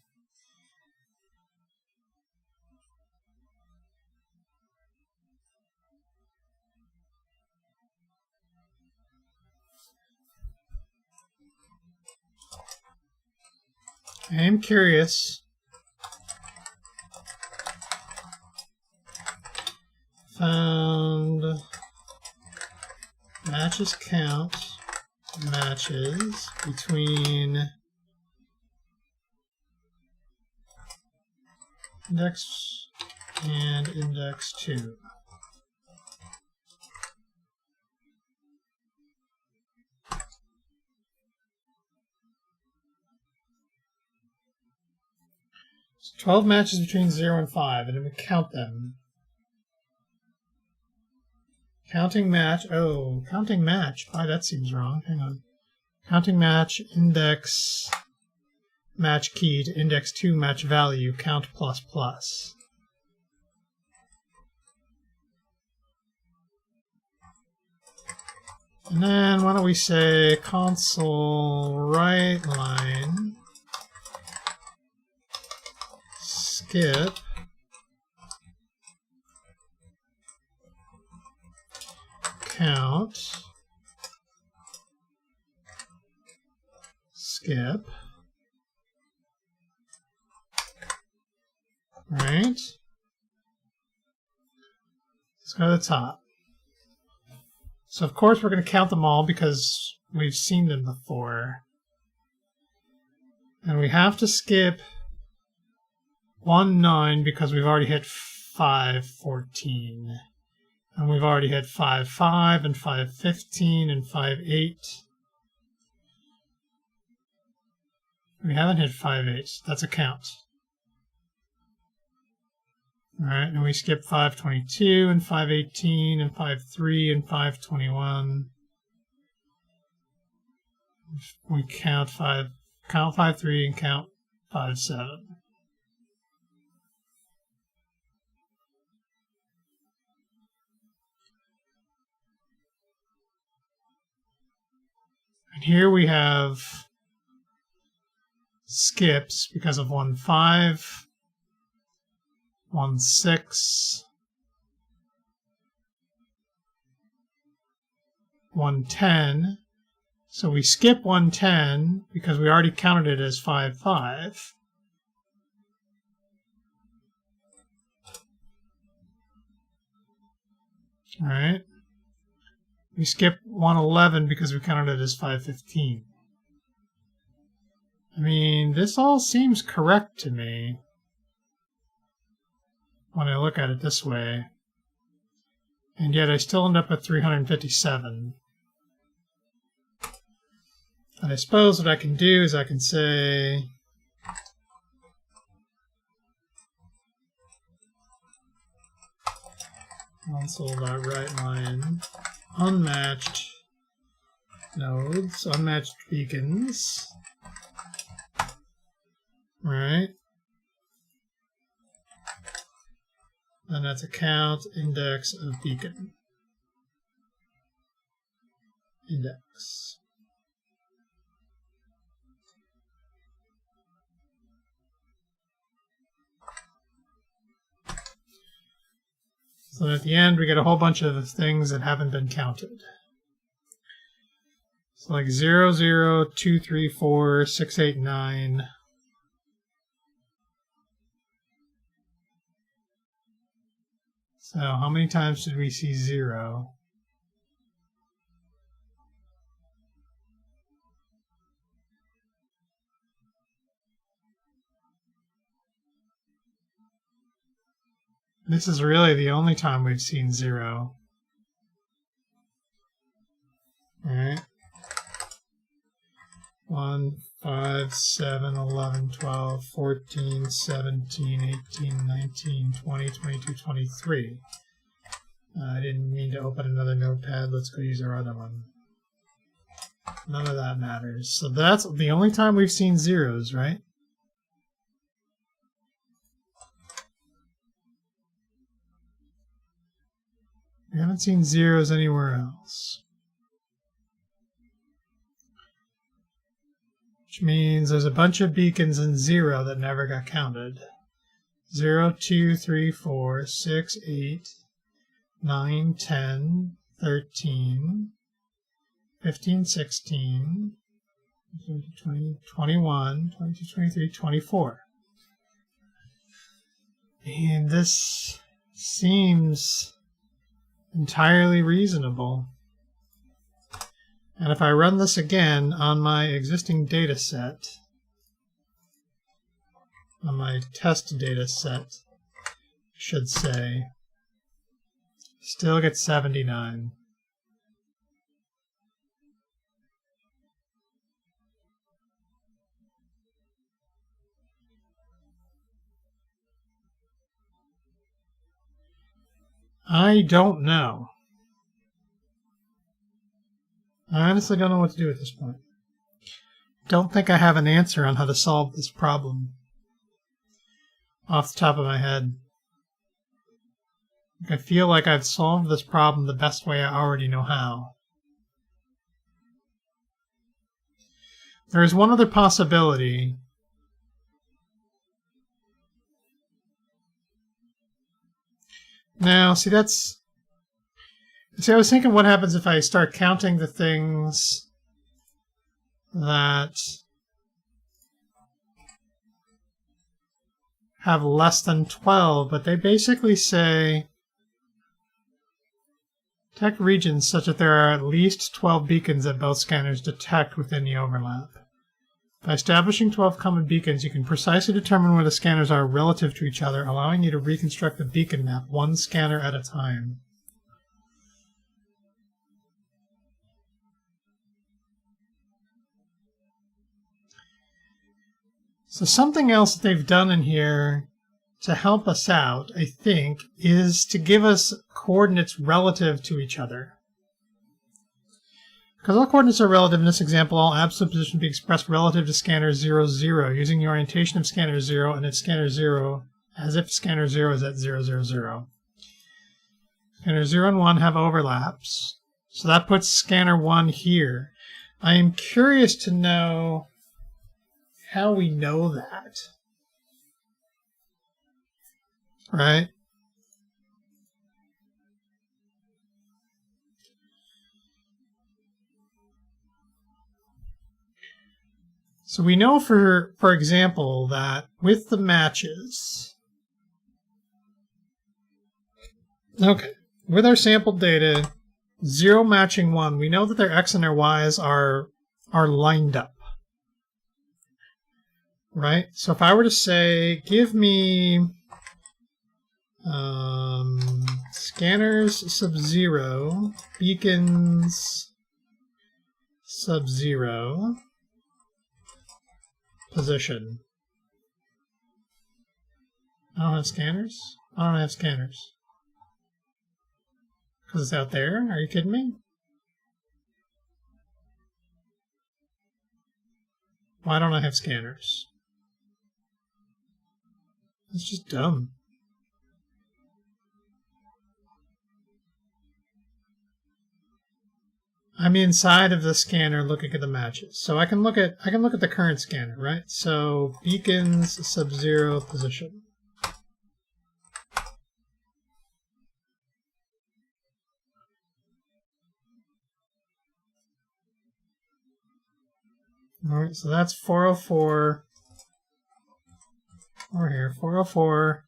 I am curious. Found matches count matches between index and index 2. So 12 matches between 0 and 5, and then we count them. Counting match. Oh, counting match. Oh, that seems wrong. Hang on. Counting match, index, match key to index 2 match value, count plus plus. And then why don't we say console write line skip count skip, right? Let's go to the top. So of course we're going to count them all because we've seen them before. And we have to skip 1-9 because we've already hit 5-14. And we've already hit 5-5 and 5-15 and 5-8. We haven't hit 5-8. That's a count. Alright, and we skip 5-22 and 5-18 and 5-3 and 5-21. We count 5-3 and count 5-7. And here we have skips because of 1-5, 1-6, 1-10. So we skip 1-10 because we already counted it as 5-5. All right. We skip 1-11 because we counted it as 5-15. I mean, this all seems correct to me when I look at it this way. And yet I still end up at 357. And I suppose what I can do is I can say console.writeLine unmatched nodes, unmatched beacons, right? And that's a count index of beacon. Index. So at the end, we get a whole bunch of things that haven't been counted. So like 0, 0, 2, 3, 4, 6, 8, 9, So how many times did we see 0? This is really the only time we've seen 0. Alright. 1, 5, 7, 11, 12, 14, 17, 18, 19, 20, 22, 23. I didn't mean to open another notepad. Let's go use our other one. None of that matters. So that's the only time we've seen zeros, right? We haven't seen zeros anywhere else. Which means there's a bunch of beacons in 0 that never got counted. 0, 2, 3, 4, 6, 8, 9, 10, 13, 15, 16, 20, 21, 22, 23, 24. And this seems entirely reasonable. And if I run this again on my existing data set, on my test data set, should say, still get 79. I don't know. I honestly don't know what to do at this point. Don't think I have an answer on how to solve this problem off the top of my head. I feel like I've solved this problem the best way I already know how. There is one other possibility. Now, see, I was thinking what happens if I start counting the things that have less than 12, but they basically say detect regions such that there are at least 12 beacons that both scanners detect within the overlap. By establishing 12 common beacons, you can precisely determine where the scanners are relative to each other, allowing you to reconstruct the beacon map one scanner at a time. So something else that they've done in here to help us out, I think, is to give us coordinates relative to each other. Because all coordinates are relative in this example, all absolute positions be expressed relative to scanner 0, 0, using the orientation of scanner 0 and its scanner 0 as if scanner 0 is at 0, 0, 0. Scanner 0 and 1 have overlaps, so that puts scanner 1 here. I am curious to know how we know that. Right? So we know, for example, that with the matches, okay, with our sampled data, 0 matching 1, we know that their x and their y's are lined up. Right? So if I were to say, give me scanners sub 0, beacons sub 0, position. I don't have scanners? I don't have scanners. Because it's out there? Are you kidding me? Why don't I have scanners? It's just dumb. I'm inside of the scanner looking at the matches. So I can look at the current scanner, right? So beacons sub 0 position. Alright, so that's 404. Over here, 404,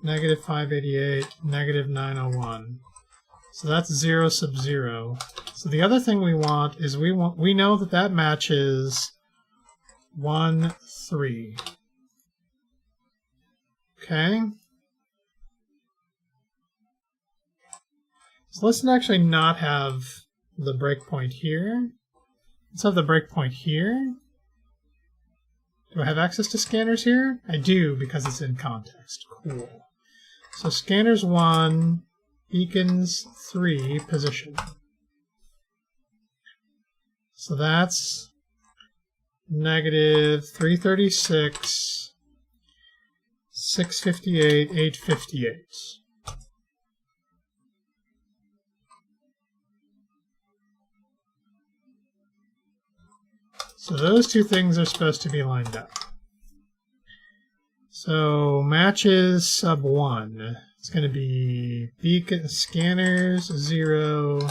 negative 588, negative 901. So that's 0 sub 0. So the other thing we want is we know that that matches 1, 3. Okay. So let's actually not have the breakpoint here. Let's have the breakpoint here. Do I have access to scanners here? I do, because it's in context. Cool. So scanners 1, beacons 3, position. So that's negative 336, 658, 858. So those two things are supposed to be lined up. So matches sub 1. It's going to be beacon scanners 0,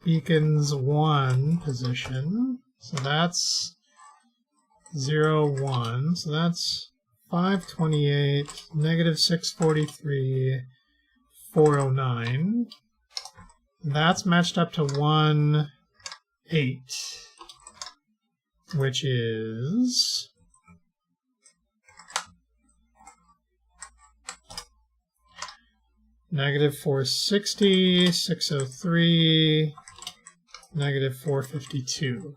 beacons 1 position. So that's 0, 1. So that's 528, negative 643, 409. That's matched up to 1, 8. Which is negative 460, 603, negative 452.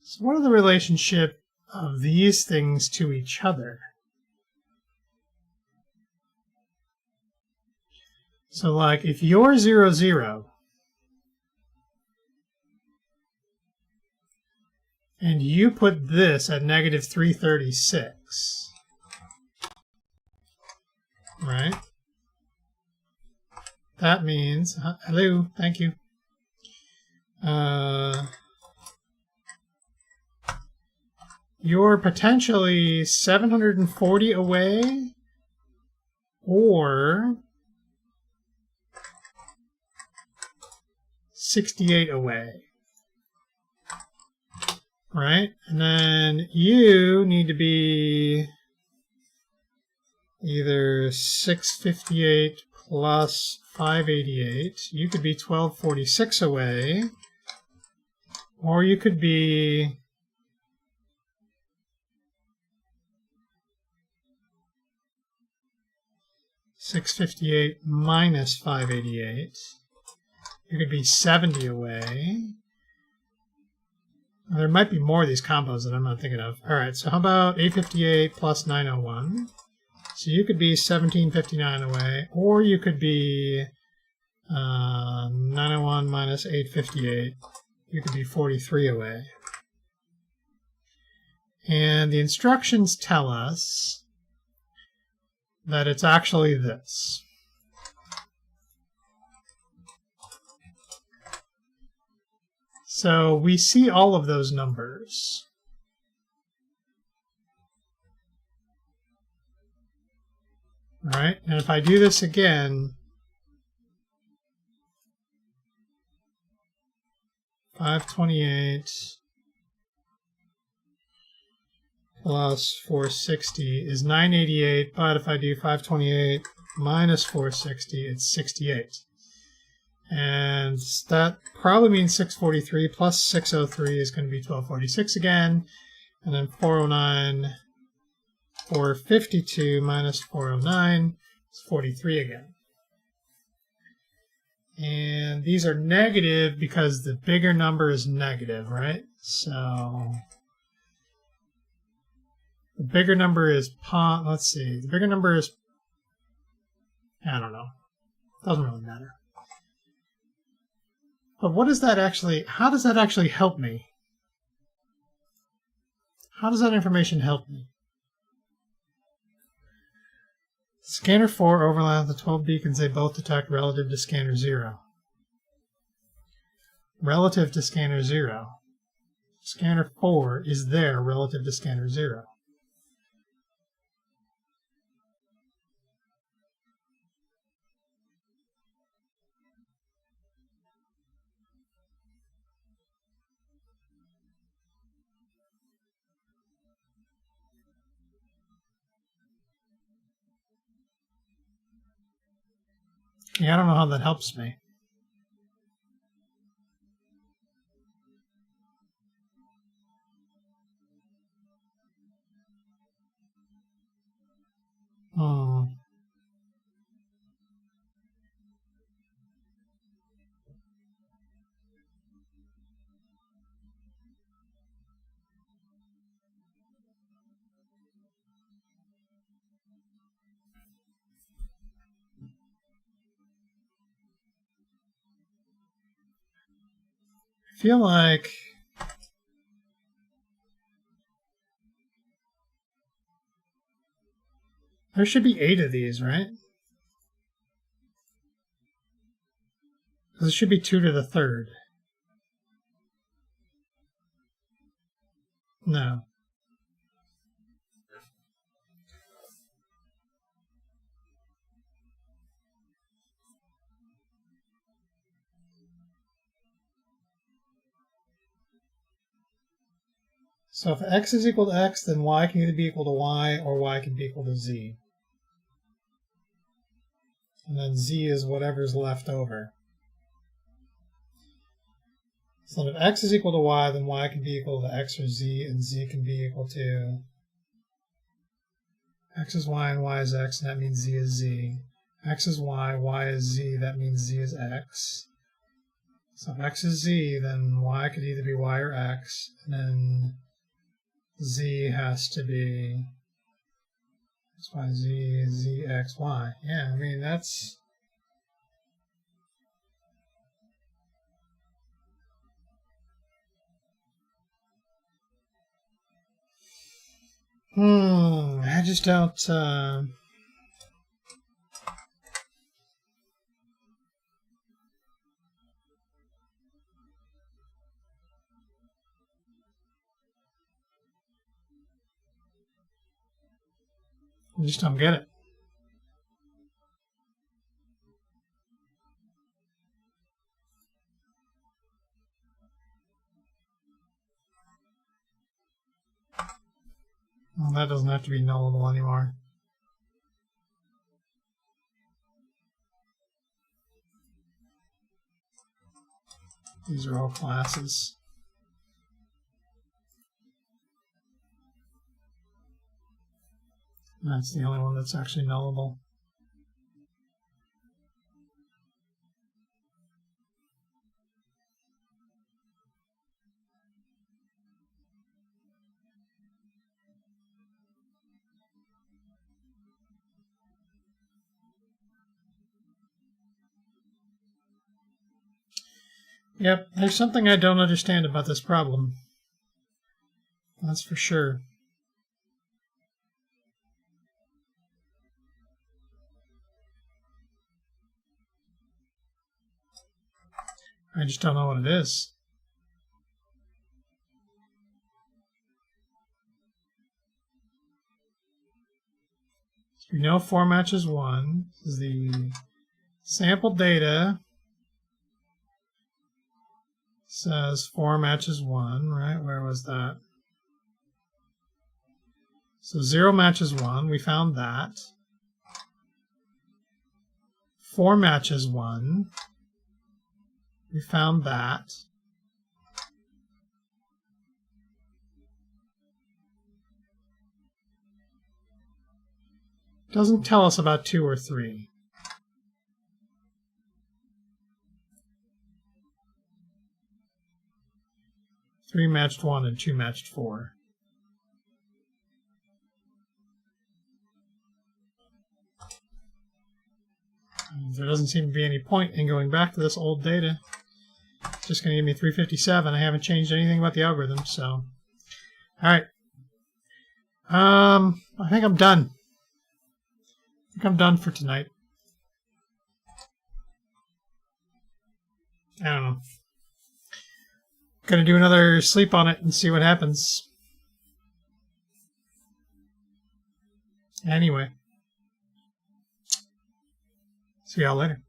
So what are the relationship of these things to each other? So like if you're 0, 0, and you put this at negative 336, right? That means, hello, thank you. You're potentially 740 away or 68 away. Right? And then you need to be either 658 plus 588. You could be 1246 away. Or you could be $658 minus 588. You could be 70 away. There might be more of these combos that I'm not thinking of. All right, so how about 858 plus 901? So you could be 1759 away, or you could be 901 minus 858. You could be 43 away. And the instructions tell us that it's actually this. So we see all of those numbers. All right, and if I do this again, 528 plus 460 is 988, but if I do 528 minus 460, it's 68. And that probably means 643 plus 603 is going to be 1246 again. And then 409, 452 minus 409 is 43 again. And these are negative because the bigger number is negative, right? So the bigger number is, let's see, the bigger number is, I don't know. Doesn't really matter. But what does that actually, how does that actually help me? How does that information help me? Scanner 4 overlaps the 12 beacons they both detect relative to scanner 0. Relative to scanner 0. Scanner 4 is there relative to scanner 0. Yeah, I don't know how that helps me. Hmm. I feel like there should be 8 of these, right? Because it should be 2 to the 3rd. No. So if x is equal to x, then y can either be equal to y or y can be equal to z. And then z is whatever's left over. So if x is equal to y, then y can be equal to x or z, and z can be equal to x is y and y is x, and that means z is z. X is y is z, that means z is x. So if x is z, then y could either be y or x, and then z has to be x, y, z, z, x, y. Yeah, I mean, that's... I just don't... I just don't get it. Well, that doesn't have to be nullable anymore. These are all classes. That's the only one that's actually nullable. Yep, there's something I don't understand about this problem. That's for sure. I just don't know what it is. We know 4 matches 1. This is the sample data. Says 4 matches 1, right? Where was that? So 0 matches 1. We found that. 4 matches 1. We found that. Doesn't tell us about 2 or 3. Three matched 1 and 2 matched 4. There doesn't seem to be any point in going back to this old data. It's just going to give me 357. I haven't changed anything about the algorithm, so. Alright. I think I'm done. I think I'm done for tonight. I don't know. Gonna do another sleep on it and see what happens. Anyway. See y'all later.